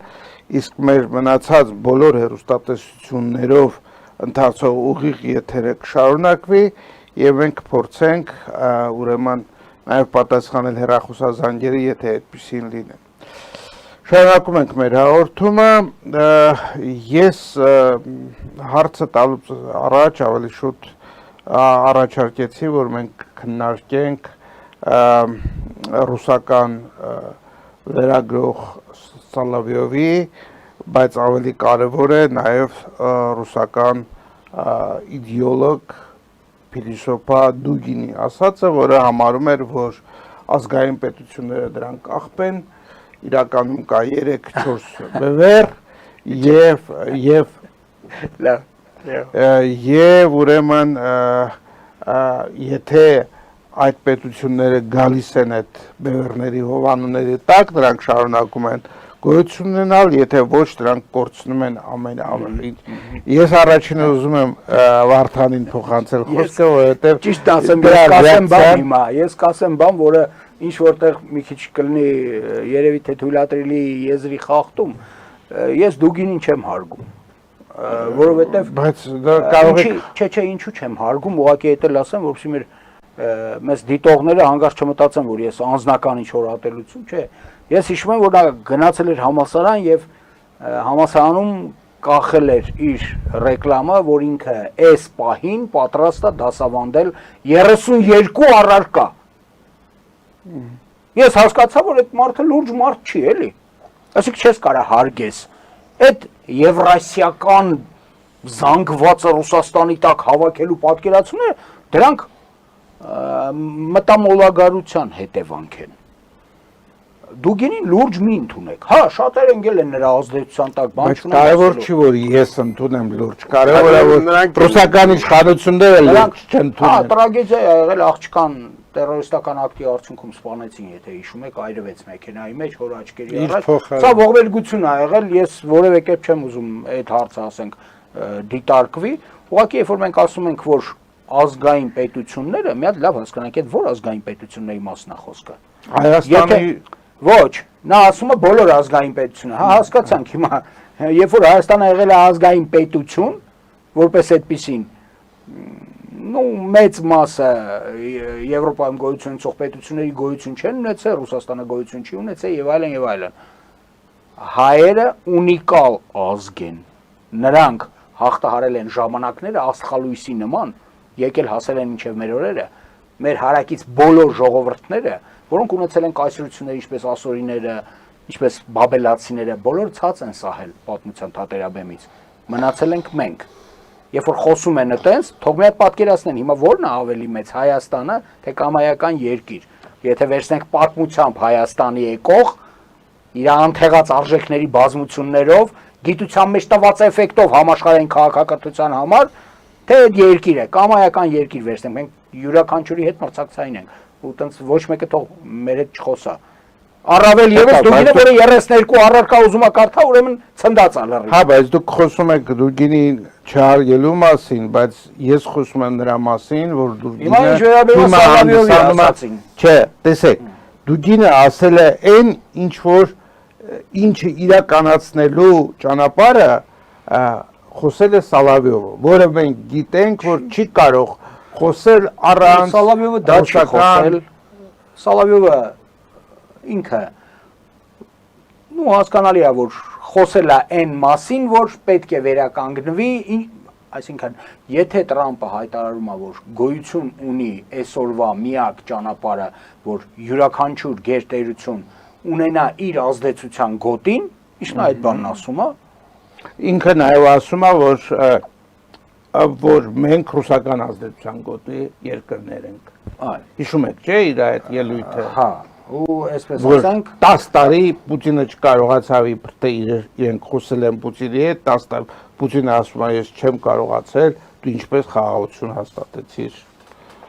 իսկ մեր մնացած բոլոր հեռուստատեսություններով ընթացող ուղիղ եթերը կշարունակվի եւ մենք փորձենք ուրեմն նաեւ պատասխանել հեռախոսազանգերի, եթե այդպեսին լինեն։ Շարունակում ենք մեր հաղորդումը, ես հարցը տալուց առաջ ավելի շուտ առաջարկեցի, որ մենք քննարկենք ռուսական լրագրող Սալավյովի, բայց ավելի կարևոր է նաև ռուսական իդեոլոգ փիլիսոփա Դուգինի ասածը, որը համարում էր, որ ազգային պետությունները դրանք կախվեն, իրականում կա 3-4 բևեռ եւ ուրեմն եթե այդ պետությունները գալիս են այդ բևեռների հովանուների տակ, դրանք շարունակում են գոյություն ունենալ, եթե ոչ դրանք կորցնում են ամեն ավելին։ Ես առաջինը ուզում եմ Վարդանին փոխանցել խոսքը, որովհետեւ ճիշտ ասեմ, ես կասեմ բան, որը ինչ որտեղ մի քիչ կլինի երևի թե թույլատրելի եզրի խախտում, ես Դուգինին չեմ հարգում, որովհետև բայց դա կարող է չէ, ինչու չեմ հարգում, ուղղակի էդ էլ ասեմ, որովհետև մեր մեզ դիտողները հանգարց չմտածեն, որ ես անձնական ինչ-որ ատելություն, չէ։ Ես հիշում եմ, որ նա գնացել էր համալսարան եւ համալսարանում կախել էր իր ռեկլամը, որ ինքը այս պահին պատրաստ է դասավանդել 32 առարկա։ Ես հասկացա, որ այդ մարդը լուրջ մարդ չի, էլի։ Այսինքն չես կարա հարգես։ Այդ եվրասիական զանգվածը Ռուսաստանի տակ հավաքելու պատկերացումները, դրանք մտամոլագարության հետևանք են։ Դուք ինին լուրջ մի ընդունեք։ Հա, շատեր ընկել են նրա ազդեցության տակ, բան չունեն։ Կարևոր չի, որ ես ընդունեմ լուրջ։ Կարևոր է, որ ռուսական իշխանությունները լուրջ չեն ընդունել։ Հա, տրագեդիա է եղել, աղջկան տերորիստական ակտի արդյունքում սպանեցին, եթե հիշում եք, այրվեց մեքենայի մեջ, հոր աչքերի առաջ։ Սա ողբերգություն է եղել, ես որևէ կերպ չեմ ուզում այդ հարցը, ասենք, դիտարկվի։ Ուղղակի երբ որ մենք ասում ենք, որ ազգային պետությունները, մի հատ լավ հասկանանք, այդ որ ազգային պետությունների մասն է խոսքը։ Հայաստանի Ոչ, նա ասում է բոլոր ազգային պետությունը, հա, հասկացանք հիմա, երբ որ Հայաստանը եղել է ազգային պետություն, որպես այդպիսին, նու մեծ մասը Եվրոպայում գոյություն ունեցող պետությունների գոյություն չեն ունեցել, Ռուսաստանը գոյություն չի ունեցել եւ այլն եւ այլն։ Հայերը ունիկալ ազգ են, նրանք հաղթահարել են ժամանակները աստղալույսի նման, եկել հասել են մինչև մեր օրերը, մեր հարակից բոլոր ժողովուրդները, որոնք ունեցել են կայսրություններ, ինչպես ասորիները, ինչպես բաբելացիները, բոլոր ցած են սահել պատմության թատերաբեմից։ Մնացել ենք մենք։ Երբ որ խոսում են այտենց, թող մի հատ պատկերացնեն, հիմա ո՞րն է ավելի մեծ, Հայաստանը, թե կամայական երկիր։ Եթե վերցնենք պատմությամբ Հայաստանի եկող, իր անթեղած արժեքների բազմություններով, գիտության մեջ տված էֆեկտով համաշխարհային քաղաքակրթության համար, թե այդ երկիրը, կամայական երկիր վերցնենք, մենք յուրաքանչյուրի հետ մրցակցային ենք։ Ու տենց ոչ մեկը թող մեր հետ չխոսա։ Առավել եւս դուգինը, որը 32 առարկա ուզում է կարդա, ուրեմն ցնդած է լրիվ։ Հա, բայց դուք խոսում եք դուգինի չհարգելու մասին, բայց ես խոսում եմ նրա մասին, որ դուգինը Հիմա ինչ վերաբերում է Սալավիովի ասացին։ Չէ, տեսեք, դուգինը ասել է այն ինչ որ ինչը իրականացնելու ճանապարհը խոսել է Սալավիովը, որը մենք գիտենք, որ չի կարող խոսել առանց Սալավիովը դա չի խոսել։ Սալավիովը ինքը նու հասկանալի է, որ խոսել է այն մասին, որ պետք է վերականգնվի, այսինքն եթե Տրամպը հայտարարում է, որ գոյություն ունի այսօրվա միակ ճանապարհը, որ յուրաքանչյուր գերտերություն ունենա իր ազդեցության գոտին, ի՞նչն է այդ բանն ասում է։ Ինքը նաև ասում է, որ մենք ռուսական ազդեցության գոտի երկրներ ենք։ Այո։ Հիշում եք, չէ՞, իր այդ ելույթը։ Հա, ու այսպես Որ ասենք 10 տարի Պուտինը չկարողացավ իբրթե իրենք խոսել են Պուտինի հետ, 10 տարի Պուտինը ասում է, ես չեմ կարողացել, դու ինչպես խաղաղություն հաստատեցիր։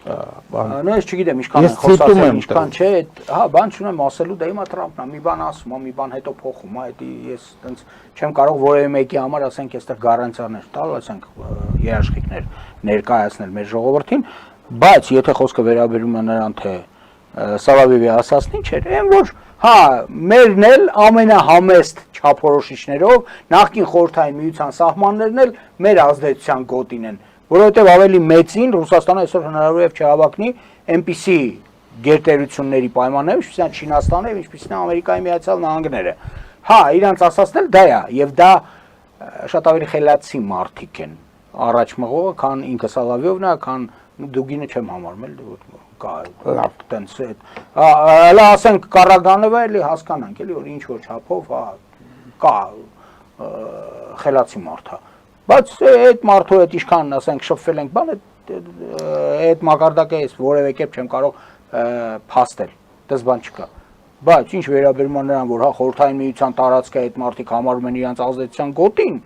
Նույնիսկ չգիտեմ ինչքան են խոսացել, ինչքան չէ, հա, բան չունեմ ասելու, դա հիմա Տրամպն է, մի բան ասում, մի բան հետո փոխում, հա, դա ես տենց չեմ կարող որևէ մեկի համար ասենք այստեղ գարանտիաներ տալ, ասենք երաշխիքներ ներկայացնել մեր ժողովրդին, բայց եթե խոսքը վերաբերում է նրան թե Սալավիովի ասածն ինչ էր, այն որ հա, մերն էլ ամենահամեստ չափորոշիչներով նախկին խորհրդային միության սահմաններն էլ մեր ազդեցության գոտին են, որովհետև ավելի մեծին Ռուսաստանը այսօր հնարավորով չհավակնի այնպիսի գերտերությունների պայմաններով, ինչպիսին Չինաստանը եւ ինչպիսին Ամերիկայի Միացյալ Նահանգները։ Հա, իրանց ասածն էլ դա է, եւ դա շատ ավելի խելացի մարդիկ են առաջ մղողը, քան ինքը Սալավիովն է, քան դուգինը չեմ համարում էլ կա տենց այդ հələ ասենք Կարագանովը էլի հասկանանք էլի որ ինչ որ չափով կա խելացի մարդ է բայց այդ մարդու հետ ինչքան ասենք շփվել ենք բան այդ մակարդակը ես որևէ կերպ չեմ կարող փաստել դες բան չկա բայց ինչ վերաբերում է նրան որ հա խորհրդային միության տարածքը այդ մարդիկ համարում են իրենց ազդեցության գոտին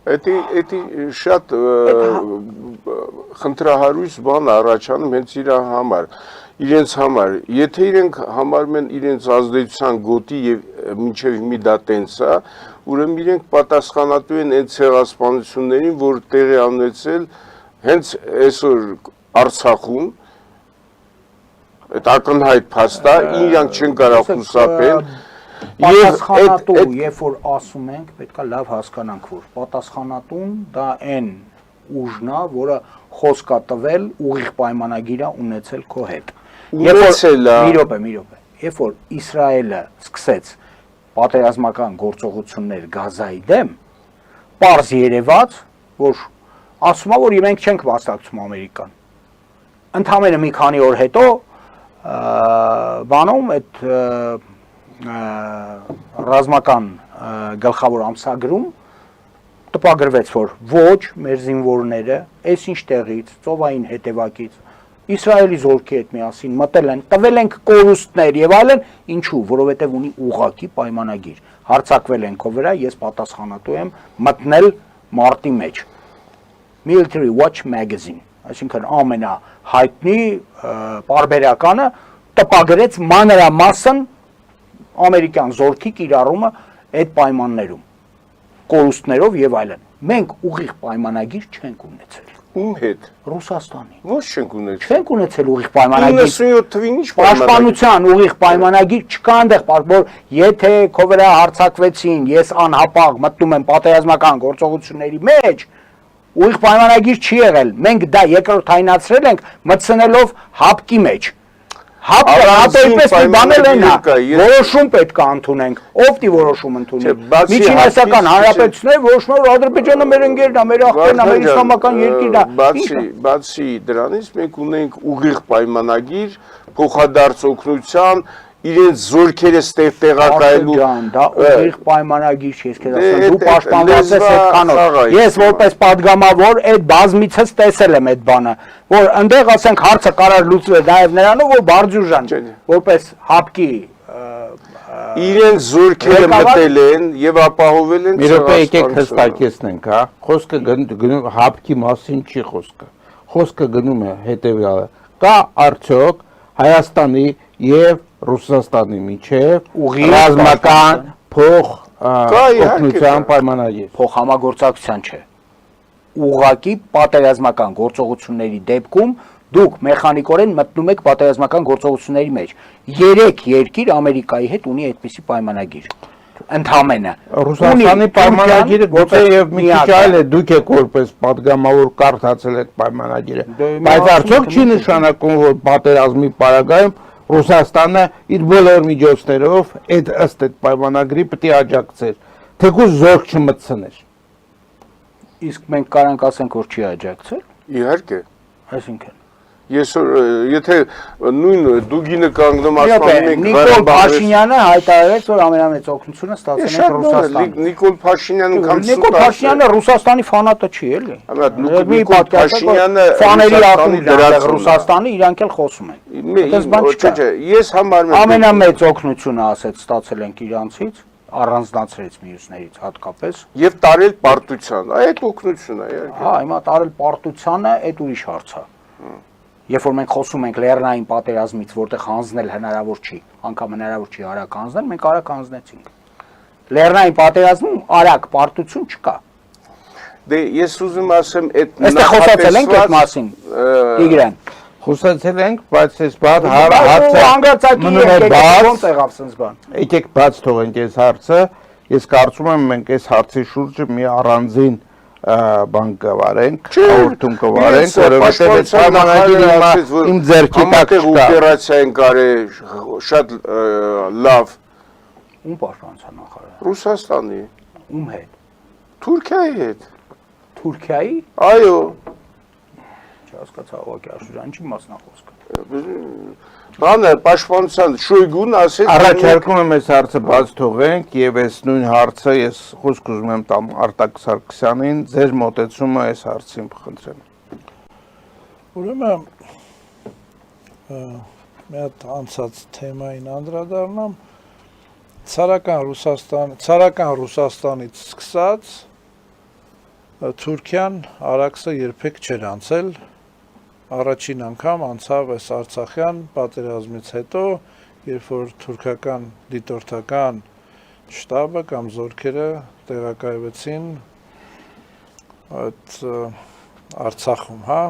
Էդի շատ խնդրահարույց բան առաջանում հենց իրենց համար, եթե իրենք համարում են իրենց ազդեցության գոտի եւ մինչեւ հիմի դա տենց է, ուրեմն իրենք պատասխանատու են այն ցեղասպանություններին, որ տեղի ունեցել հենց այսօր Արցախում, այդ ակնհայտ փաստ է, իրենք չեն կարող խուսափել Պատասխանատու, երբ որ ասում ենք, պետք է լավ հասկանանք, որ պատասխանատուն դա այն ուժն է, որը խոսք է տվել, ուղիղ պայմանագիր է ունեցել քո հետ։ Ունեցել է։ Մի րոպե։ Երբ որ Իսրայելը սկսեց պատերազմական գործողություններ Գազայի դեմ, պարզ երևաց, որ ասում է, որ մենք չենք մասնակցում Ամերիկան։ Ընդամենը մի քանի օր հետո բանում այդ ռազմական գլխավոր ամսագրում տպագրվեց, որ ոչ մեր զինվորները այսինչ տեղից, ծովային հետևակից Իսրայելի զորքի հետ միասին մտել են, տվել ենք կորուստներ եւ այլն, ինչու, որովհետեւ ունի ուղղակի պայմանագիր։ Հարձակվել են քո վրա, ես պատասխանատու եմ մտնել մարտի մեջ։ Military Watch Magazine, այսինքն ամենահայտնի պարբերականը տպագրեց մանրամասն ամերիկյան զորքի կիրառումը այդ պայմաններում, կորուստներով եւ այլն։ Մենք ուղիղ պայմանագիր չենք ունեցել։ Ում հետ։ Ռուսաստանի։ Ոչ չենք ունեցել։ Չենք ունեցել ուղիղ պայմանագիր։ 97 թվին ինչ պաշտպանության ուղիղ պայմանագիր չկա այնտեղ, որ եթե քո վրա հարձակվեցին, ես անհապաղ մտնում եմ պատերազմական գործողությունների մեջ, ուղիղ պայմանագիր չի եղել։ Մենք դա երկրորդայնացրել ենք մտցնելով հապկի մեջ։ Հապկը ապես մի բան էլ է, որոշում պետք է ընդունենք, ով դի որոշում ընդունի։ Միջինեսական հանրապետությունները որոշում են, որ Ադրբեջանը մեր ընկերն է, մեր աղբերն է, մեր իսլամական երկիրն է։ Բացի դրանից մենք ունենք ուղիղ պայմանագիր, փոխադարձ օգնության, իրենց զորքերը ստեղ տեղակայելու դա ուղիղ պայմանագիր չի, ես քեզ ասում, դու պաշտպանված ես այդքանով։ Ես որպես падգամավոր այդ բազմիցս տեսել եմ այդ բանը, որ այնտեղ ասենք հարցը կարող լուծվել նաև նրանով, որ Բարձյուժան որպես հապկի իրենց զորքերը մտել են եւ ապահովել են։ Մի րոպե եկեք հստակեցնենք, հա։ Խոսքը գնում հապկի մասին չի խոսքը։ Խոսքը գնում է հետեւյալը. կա արդյոք Հայաստանի եւ Ռուսաստանի միջև ռազմական օգնության պայմանագիր։ Փոխհամագործակցության չէ։ Ուղղակի պատերազմական գործողությունների դեպքում դուք մեխանիկորեն մտնում եք պատերազմական գործողությունների մեջ։ 3 երկիր Ամերիկայի հետ ունի այդպիսի պայմանագիր։ Ընդհանրապես Ռուսաստանի պայմանագիրը գուցե եւ մի քիչ այլ է, դուք եք որպես падգամավոր կարդացել եք պայմանագիրը, բայց արդյոք չի նշանակում, որ պատերազմի պարագայում Ռուսաստանը իր բոլոր միջոցներով ըստ այդ պայմանագրի պետք է աջակցեր, թեկուզ զորք չմտցներ։ Իսկ մենք կարանք ասենք, որ չի աջակցել։ Իհարկե։ Այսինքն Ես եթե նույն դուգինը կանգնում ասում ենք Նիկոլ Փաշինյանը հայտարարեց, որ ամենամեծ օգնությունը ստացել է Ռուսաստանից։ Նիկոլ Փաշինյանը Նիկոլ Փաշինյանը Ռուսաստանի ֆանատը չի, էլի։ Նիկոլ Փաշինյանը ֆաների ակումբն է Ռուսաստանի, իրանք էլ խոսում են։ Այդպես բան չկա։ Ես համարում եմ ամենամեծ օգնությունը ասեց ստացել ենք իրանցից, առանձնացրեց մյուսներից հատկապես եւ տարել պարտության, այդ օգնությունն է, իհարկե։ Հա, հիմա տարել պարտությանը, այդ ուրիշ հարց է։ Երբ որ մենք խոսում ենք լեռնային պատերազմից, որտեղ հանձնել հնարավոր չի, անգամ հնարավոր չի արագ հանձնել, մենք արագ հանձնեցինք։ Լեռնային պատերազմում արագ պարտություն չկա։ Դե ես ուզում ասեմ, այդ այստեղ խոսացել ենք այդ մասին, Տիգրան։ Խոսացել ենք, բայց այս հարցը մնում է բաց, ոնց եղավ sense բան։ Եկեք բաց թողենք այս հարցը։ Ես կարծում եմ մենք այս հարցի շուրջը մի առանձին բան կվարենք, հաղորդում կվարենք, որովհետև այդ պայմանագիրը իմ ձեռքի տակ չկա։ Օպերացիա են կարել շատ լավ։ Ում պաշտպանության նախարար։ Ռուսաստանի։ Ում հետ։ Թուրքիայի հետ։ Թուրքիայի։ Այո։ Չհասկացա ուղղակի Աշուրյանի չի մասնախոսքը։ Բանը պաշտպանության Շոյգուն ասեց Առաջարկում եմ այս հարցը բաց թողենք եւ այս նույն հարցը ես խոսք ուզում եմ տամ Արտակ Սարգսյանին, ձեր մոտեցումը այս հարցին խնդրեմ։ Ուրեմն մի հատ անցած թեմային անդրադառնամ ցարական Ռուսաստանից սկսած Թուրքիան Արաքսը երբեք չէր անցել առաջին անգամ անցավ այս Արցախյան պատերազմից հետո, երբ որ թուրքական դիտորդական շտաբը կամ զորքերը տեղակայվեցին այդ Արցախում, հա։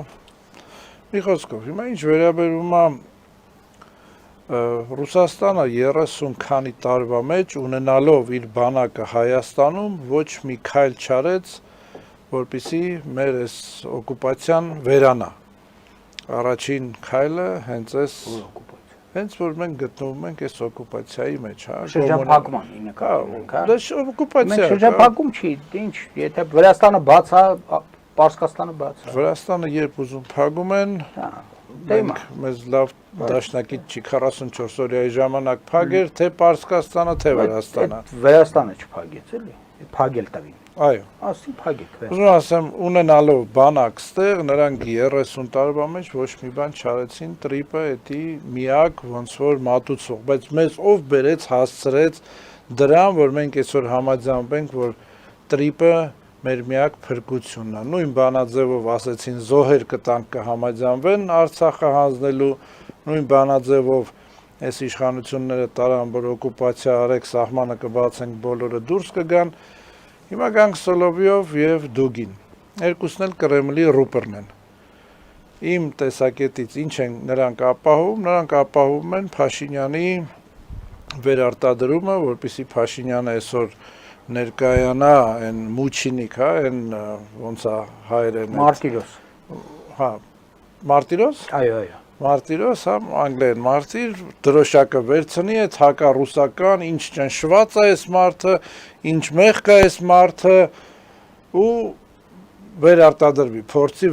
Մի խոսքով, հիմա ինչ վերաբերում է Ռուսաստանը 30 քանի տարվա մեջ ունենալով իր բանակը Հայաստանում ոչ մի քայլ չարեց որպեսզի մեր այս օկուպացիան վերանա։ Առաջին քայլը հենց որ մենք գտնվում ենք այս օկուպացիայի մեջ, հա, շրջափակման նկատի ունենք, հա։ Դա օկուպացիա։ Մենք շրջափակում չի, ինչ, եթե Վրաստանը բաց է, Պարսկաստանը բաց է։ Վրաստանը երբ ուզում փակում են, մեզ լավ դաշնակից չի 44 օրյայի ժամանակ փակեր, թե Պարսկաստանը, թե Վրաստանը։ Վրաստանը չփակեց, էլի, փակել տվին։ Այո։ Ասի փակեք։ Ուզում ասեմ, ունենալով բանակ ստեղ, նրանք 30 տարվա մեջ ոչ մի բան չարեցին, տրիպը էդի միակ ոնց որ մատուցող, բայց մեզ ով բերեց հասցրեց դրան, որ մենք այսօր համաձայնվենք, որ տրիպը մեր միակ փրկությունն է։ Նույն բանաձևով ասեցին զոհեր կտանք կհամաձայնվեն Արցախը հանձնելու, նույն բանաձևով այս իշխանությունները տարան, որ օկուպացիա արեք, սահմանը կբացենք, բոլորը դուրս կգան։ Հիմա գանք Սոլովյով եւ Դուգին։ Երկուսն էլ Կրեմլի ռուպերն են։ Իմ տեսակետից ինչ են նրանք ապահովում, նրանք ապահովում են Փաշինյանի վերարտադրումը, որպեսզի Փաշինյանը այսօր ներկայանա այն մուչինիկ, հա, այն ոնց է հայերեն։ Մարտիրոս։ Հա, Մարտիրոս։ Այո։ Մարտիրոս, հա, անգլերեն մարտիր, դրոշակը վերցնի, այդ հակառուսական, ինչ ճնշված է այս մարդը, ինչ մեղք է այս մարդը ու վերարտադրվի, փորձի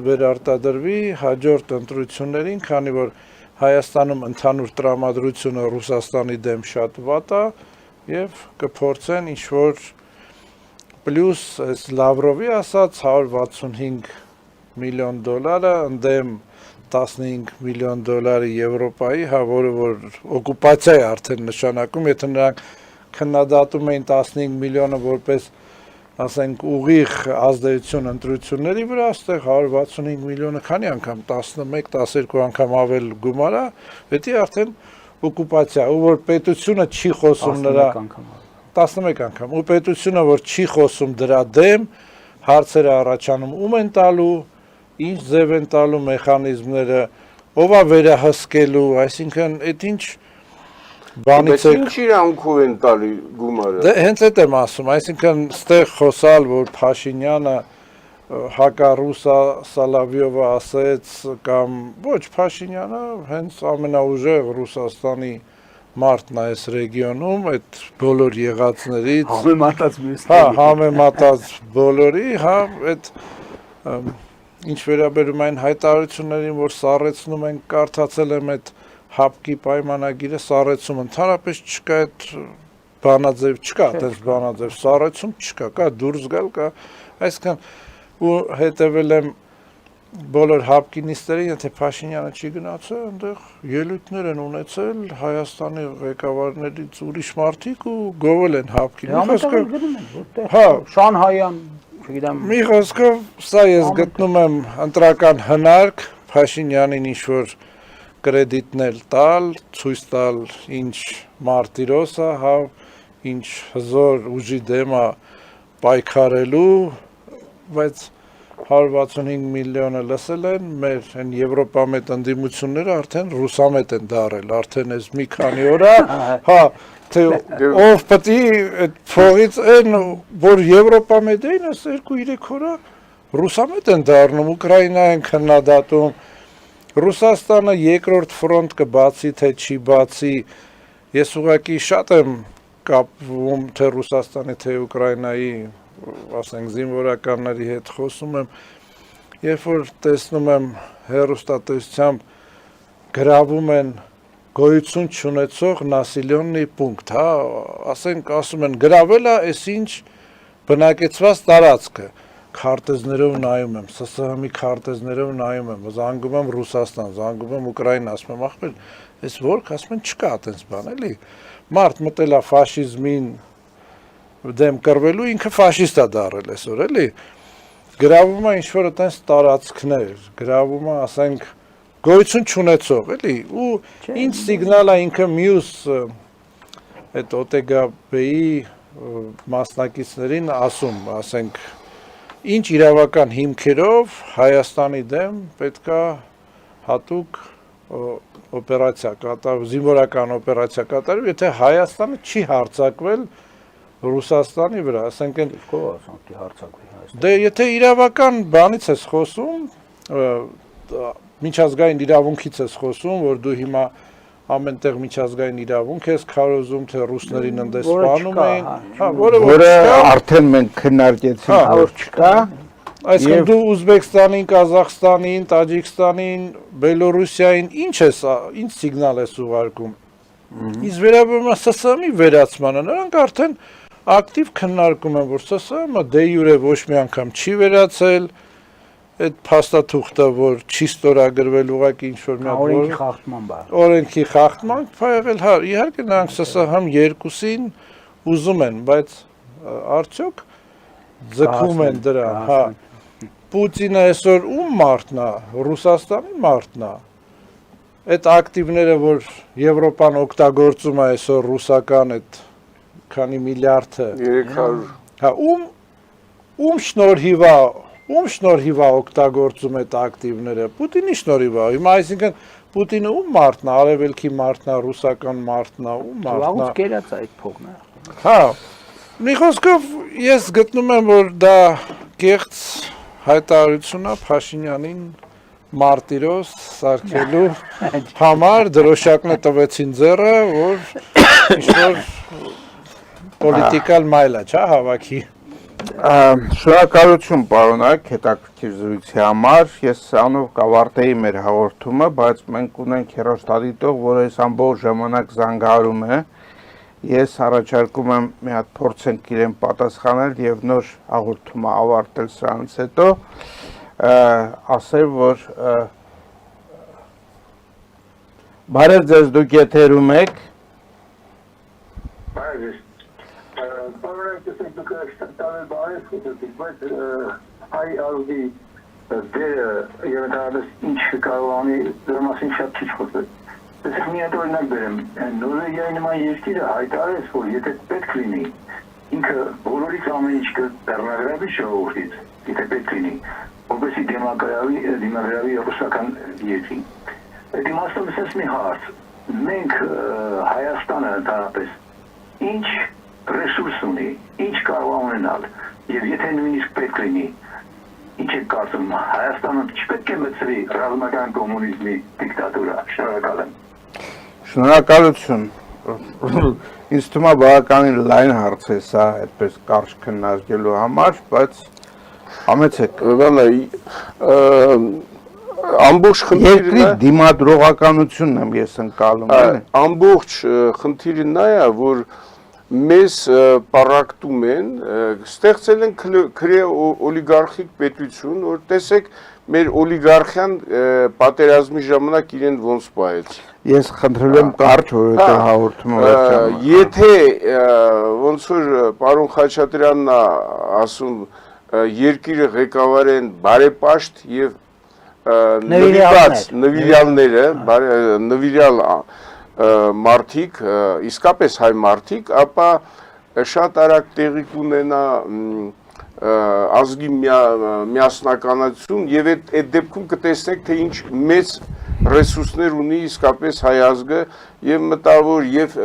վերարտադրվի հաջորդ ընտրություններին, քանի որ Հայաստանում ընդհանուր տրամադրությունը Ռուսաստանի դեմ շատ վատ է եւ կփորձեն ինչ-որ պլյուս այս Լավրովի ասած $165 միլիոն ընդդեմ 15 միլիոն դոլարի Եվրոպայի, հա, որը որ օկուպացիա է արդեն նշանակում, եթե նրանք քննադատում էին 15 միլիոնը որպես, ասենք, ուղիղ ազդեցություն ընտրությունների վրա, այստեղ 165 միլիոնը քանի անգամ 11-12 անգամ ավել գումար է, դա արդեն օկուպացիա, ու որ պետությունը չի խոսում նրա 11 անգամ, ու պետությունը որ չի խոսում դրա դեմ, հարցերը առաջանում ում են տալու, ինչ ձև են տալու մեխանիզմները, ով է վերահսկելու, այսինքն այդ ինչ բանից եք։ Ինչ իրանքով են տալի գումարը։ Դե հենց այդ եմ ասում, այսինքն ստեղ խոսալ, որ Փաշինյանը հակառուսա Սալավյովը ասեց կամ ոչ Փաշինյանը հենց ամենաուժեղ Ռուսաստանի մարդն է այս ռեգիոնում, այդ բոլոր եղածներից համեմատած մյուսների։ Հա, համեմատած բոլորի, հա, այդ ինչ վերաբերում այն հայտարարություններին, որ սառեցնում են, կարդացել եմ այդ հապկի պայմանագիրը, սառեցում ընդհանրապես չկա այդ բանաձև, չկա այդպես բանաձև, սառեցում չկա, կա դուրս գալ, կա, այսինքն ու հետևել եմ բոլոր հապկինիստերին, եթե Փաշինյանը չի գնացել, այնտեղ ելույթներ են ունեցել Հայաստանի ղեկավարներից ուրիշ մարդիկ ու գովել են հապկին։ Հա, Շանհայան, չգիտեմ։ Մի խոսքով, սա ես գտնում եմ ընտրական հնարք Փաշինյանին ինչ-որ կրեդիտներ տալ, ցույց տալ ինչ Մարտիրոս է, հա, ինչ հզոր ուժի դեմ է պայքարելու, բայց 165 միլիոնը լսել են, մեր են Եվրոպամետ ընդդիմությունները արդեն ռուսամետ են դարել, արդեն այս մի քանի օր է, հա, թե ով պետք է այդ փողից այն, որ Եվրոպամետ էին, այս 2-3 օրը ռուսամետ են դառնում, Ուկրաինա են քննադատում, Ռուսաստանը երկրորդ ֆրոնտ կբացի, թե չի բացի, ես ուղղակի շատ եմ կապվում թե Ռուսաստանի, թե Ուկրաինայի ասենք զինվորականների հետ խոսում եմ, երբ որ տեսնում եմ հեռուստատեսությամբ գրավում են գոյություն չունեցող նասիլյոննի պունկտ, հա, ասենք ասում են գրավել է այսինչ բնակեցված տարածքը, քարտեզներով նայում եմ, ՍՍՀ-ի քարտեզներով նայում եմ, զանգում եմ Ռուսաստան, զանգում եմ Ուկրաինա, ասում եմ ախպեր, այս որք ասում են չկա այդպես բան, էլի, մարդ մտել է ֆաշիզմին դեմ կռվելու, ինքը ֆաշիստ է դարել այսօր, էլի, գրավում է ինչ-որ այդպես տարածքներ, գրավում է, ասենք, գոյություն չունեցող, էլի, ու ինչ սիգնալ է ինքը մյուս այդ ՕՏԳ-ի մասնակիցներին ասում, ասենք, ինչ իրավական հիմքերով Հայաստանի դեմ պետքա հատուկ օպերացիա կատարվի, զինվորական օպերացիա կատարվի, եթե Հայաստանը չի հարձակվել Ռուսաստանի վրա, ասենք են հարցակվի հայստեղ։ Դե եթե իրավական բանից ես խոսում, միջազգային իրավունքից ես խոսում, որ դու հիմա ամենտեղ միջազգային իրավունք ես քարոզում, թե ռուսներին ընդեսպանում էին, որը արդեն մենք քննարկեցինք, որ չկա, այսինքն դու Ուզբեկստանին, Կազախստանին, Տաջիկստանին, Բելոռուսիային ինչ սիգնալ ես ուղարկում։ Իսկ վերաբերում է ՍՍՄ-ի վերացմանը, նրանք արդեն ակտիվ քննարկում են, որ ՍՍՄ-ը դե յուրե ոչ մի անգամ չի վերացել, այդ փաստաթուղթը, որ չի ստորագրվել ուղղակի ինչ-որ մի օրենքի խախտման բան։ Օրենքի խախտման եղել, հա, իհարկե նրանք ՍՍՀ երկուսին ուզում են, բայց արդյոք ձգում են դրան, հա։ Պուտինը այսօր ում մարդն է, Ռուսաստանի մարդն է։ Այդ ակտիվները, որ Եվրոպան օգտագործում է այսօր ռուսական այդ քանի միլիարդը 300 հա ում շնորհիվ է օգտագործում այդ ակտիվները Պուտինի շնորհիվ է հիմա այսինքն Պուտինը ում մարդն է արևելքի մարդն է ռուսական մարդն է ում մարդն է Լավուց կերած է այդ փողն է հա մի խոսքով ես գտնում եմ որ դա կեղծ հայտարարություն է Փաշինյանին մարտիրոս սարքելու համար դրոշակն տվեցին ձեռը որ ինչ-որ պոլիտիկալ մայլա չէ հավաքի Շնորհակալություն պարոնակ հետաքրքիր զրույցի համար ես անով կավարտեի մեր հաղորդումը բայց մենք ունենք հեռուստադիտող որը այս ամբողջ ժամանակ զանգահարում է ես առաջարկում եմ մի հատ փորձենք իրեն պատասխանել եւ նոր հաղորդումը ավարտել սրանից հետո ասել որ բարև ձեզ դուք եթերում եք Պարոնակ տեսեք դուք շտապել բարև խոսեցիք, բայց այ ազգի դերը եւ դարձ ինչ կարող անի դրա մասին շատ քիչ խոսել։ Տեսեք մի հատ օրինակ բերեմ, Նորվեգիայի նման երկիրը հայտարարեց, որ եթե պետք լինի, ինքը բոլորից ամեն ինչ կդառնագրավի ժողովրդից, եթե պետք լինի, որպեսզի դիմագրավի ռուսական երկրին։ Այդ իմաստով ասես մի հարց, մենք Հայաստանը ընդհանրապես ինչ ռեսուրս ունի, ինչ կարող ունենալ, եւ եթե նույնիսկ պետք լինի, ինչ է կարծում, Հայաստանը չպետք է մտցրի ռազմական կոմունիզմի դիկտատուրա, շնորհակալ եմ։ Շնորհակալություն։ Ինձ թվում է բավականին լայն հարց է սա, այդպես կարճ քննարկելու համար, բայց համեցեք։ Ամբողջ երկրի դիմադրողականությունն եմ ես ընկալում, էլի։ Ամբողջ խնդիրը նա է, որ մեզ պարակտում են, ստեղծել են օլիգարխիկ պետություն, որ տեսեք մեր օլիգարխիան պատերազմի ժամանակ իրեն ոնց պահեց։ Ես խնդրել եմ կարճ, որովհետև հաղորդումը վերջանում։ Եթե ոնց որ պարոն Խաչատրյանն է ասում, երկիրը ղեկավարեն բարեպաշտ եւ նվիրյալները, նվիրյալ մարդիկ, իսկապես հայ մարդիկ, ապա շատ արագ տեղի կունենա ազգի միասնականություն եւ այդ դեպքում կտեսնեք թե ինչ մեծ ռեսուրսներ ունի իսկապես հայ ազգը եւ մտավոր եւ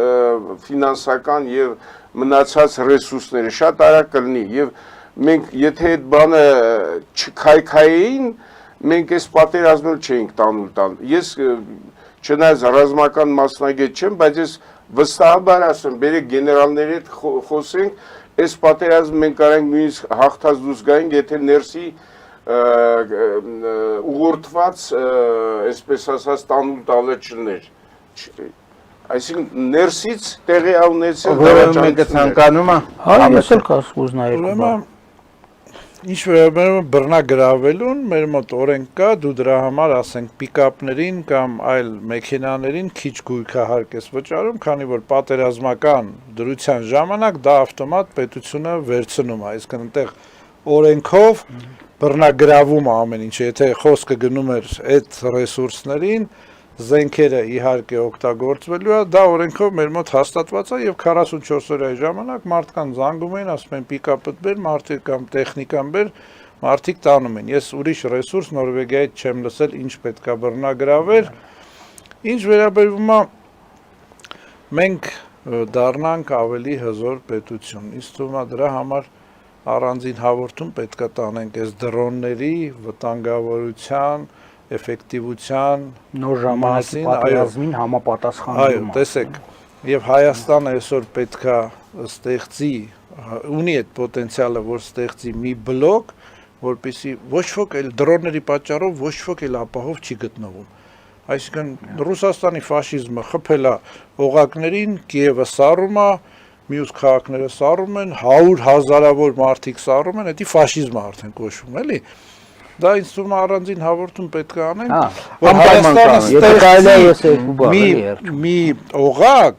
ֆինանսական եւ մնացած ռեսուրսները շատ արագ կլինի եւ մենք եթե այդ բանը չքայքայեին մենք այս պատերազմը չէինք տանուլ տան ես չնայած ռազմական մասնագետ չեմ, բայց ես վստահաբար ասեմ, բերեք գեներալների հետ խոսենք, այս պատերազմը մենք կարանք նույնիսկ հաղթած դուրս գայինք, եթե ներսի ուղղորդված, այսպես ասած, տանուլ տալը չներ։ Այսինքն ներսից տեղի ունեցել մենք ցանկանում ես էլ կուզնայի Ինչ վերաբերում է բռնագրավելուն, մեր մոտ օրենք կա, դու դրա համար ասենք պիկապներին կամ այլ մեքենաներին քիչ գույքահարկ ես վճարում, քանի որ պատերազմական դրության ժամանակ դա ավտոմատ պետությունը վերցնում է, այսինքն այնտեղ օրենքով բռնագրավում է ամեն ինչ, եթե խոսքը գնում էր այդ ռեսուրսներին, զենքերը իհարկե օգտագործվելու է, դա օրենքով մեր մոտ հաստատված է եւ 44 օրյա ժամանակ մարդկան զանգում են, ասում են պիկապը բեր, մարդիկ կամ տեխնիկան բեր, մարդիկ տանում են։ Ես ուրիշ ռեսուրս Նորվեգիայից չեմ լսել, ինչ պետքա բռնագրավեր։ Ինչ վերաբերում է մենք դառնանք ավելի հզոր պետություն։ Իսկ թվում է դրա համար առանձին հաղորդում պետք է տանենք այս դրոնների վտանգավորության, էֆեկտիվության նոր ժամանակի պատերազմին համապատասխանելու։ Այո, տեսեք, եւ Հայաստանը այսօր պետք է ստեղծի, ունի այդ պոտենցիալը, որ ստեղծի մի բլոկ, որպեսզի ոչ ոք էլ դրոնների պատճառով ոչ ոք էլ ապահով չի գտնվում։ Այսինքն Ռուսաստանի ֆաշիզմը խփել է օղակներին, Կիևը սառում է, մյուս քաղաքները սառում են, 100,000-ավոր մարդիկ սառում են, դա ֆաշիզմը արդեն կոչվում, էլի։ Դա ինձ թվում է առանձին հաղորդում պետք է անենք, որ Հայաստանը ստեղծի մի օղակ,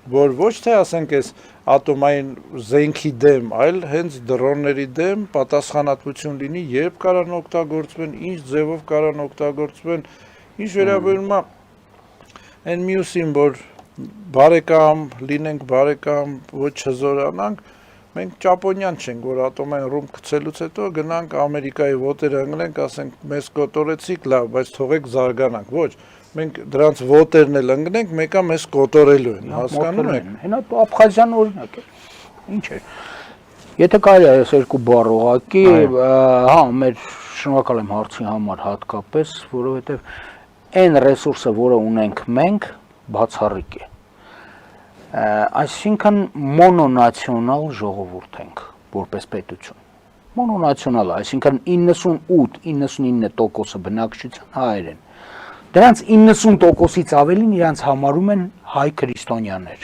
որ ոչ թե ասենք այս ատոմային զենքի դեմ, այլ հենց դրոնների դեմ պատասխանատվություն լինի, երբ կարան օգտագործվեն, ինչ ձևով կարան օգտագործվեն, ինչ վերաբերում է այն մյուսին, որ բարեկամ, լինենք բարեկամ, ոչ հզորանանք, մենք ճապոնյան չենք, որ ատոմային ռումբ գցելուց հետո գնանք Ամերիկայի ոտերը ընկնենք, ասենք մեզ կոտորեցիք, լավ, բայց թողեք զարգանանք, ոչ, մենք դրանց ոտերն էլ ընկնենք, մեկը մեզ կոտորելու են, հասկանում եք։ Հենա Աբխազիան օրինակ է։ Ինչ է։ Եթե կարելի է այս երկու բառ ուղղակի, հա, մեր շնորհակալ եմ հարցի համար հատկապես, որովհետև այն ռեսուրսը, որը ունենք մենք, բացառիկ է։ Այսինքն մոնոնացիոնալ ժողովուրդ ենք որպես պետություն։ Մոնոնացիոնալ, այսինքն 98-99% բնակչության հայեր են։ Դրանց 90%-ից ավելին իրանց համարում են հայ քրիստոնյաներ։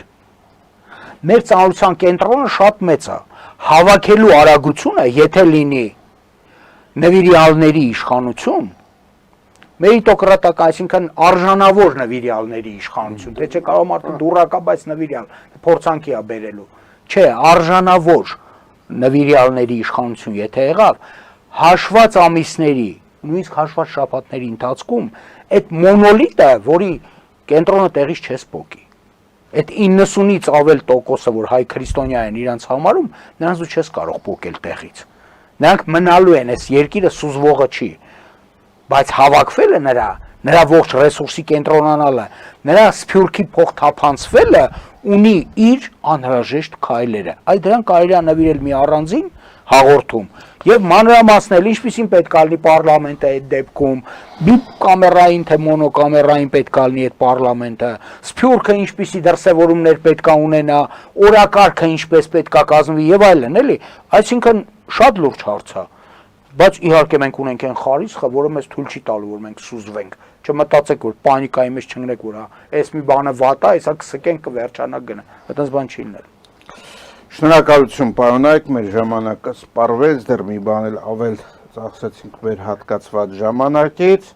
Մեր ծանրության կենտրոնը շատ մեծ է։ Հավաքելու արագությունը, եթե լինի նվիրյալների իշխանություն, մերիտոկրատակ, այսինքն արժանավոր նվիրյալների իշխանություն, թե չէ կարող մարդը դուրակա, բայց նվիրյալ, փորձանքի է բերելու, չէ, արժանավոր նվիրյալների իշխանություն եթե եղավ, հաշված ամիսների, նույնիսկ հաշված շաբաթների ընթացքում, այդ մոնոլիտը, որի կենտրոնը տեղից չես պոկի, այդ 90-ից ավել տոկոսը, որ հայ քրիստոնյա են իրանց համարում, նրանց դու չես կարող պոկել տեղից, նրանք մնալու են, այս երկիրը սուզվողը չի, բայց հավաքվելը նրա ողջ ռեսուրսի կենտրոնանալը, նրա սփյուռքի փոխթափանցվելը ունի իր անհրաժեշտ քայլերը։ Այ դրան կարելի է նվիրել մի առանձին հաղորդում եւ մանրամասնել, ինչպիսին պետք է լինի պարլամենտը այդ դեպքում, բիկամերային թե մոնոկամերային պետք է լինի այդ պարլամենտը, սփյուռքը ինչպիսի դրսևորումներ պետք է ունենա, օրակարգը ինչպես պետք է կազմվի եւ այլն, էլի։ Այսինքն շատ լուրջ հարց է։ Բայց իհարկե մենք ունենք այն խարիսխը, որը մեզ թույլ չի տալու, որ մենք սուզվենք։ Չմտածեք, որ պանիկայի մեջ չընկնեք, որ այս մի բանը վատ է, այսա կսկենք կվերջանա գնա։ Այդպես բան չի լինել։ Շնորհակալություն, պարոնայք, մեր ժամանակը սպառվեց, դեռ մի բան էլ ավել ծախսեցինք մեր հատկացված ժամանակից։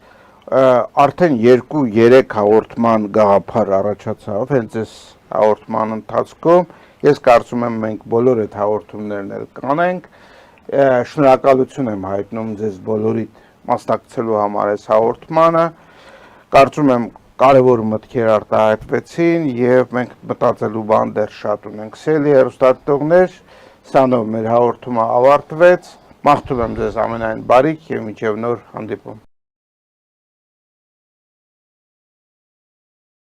Արդեն 2-3 հաղորդման գաղափար առաջացավ հենց այս հաղորդման ընթացքում։ Ես կարծում եմ մենք բոլոր այդ հաղորդումներն էլ կանենք։ Շնորհակալություն եմ հայտնում ձեզ բոլորիդ մասնակցելու համար այս հաղորդմանը։ Կարծում եմ կարևոր մտքեր արտահայտվեցին եւ մենք մտածելու բան դեռ շատ ունենք։ Սիրելի հեռուստադիտողներ, սանով մեր հաղորդումը ավարտվեց։ Մաղթում եմ ձեզ ամենայն բարիք եւ մինչեւ նոր հանդիպում։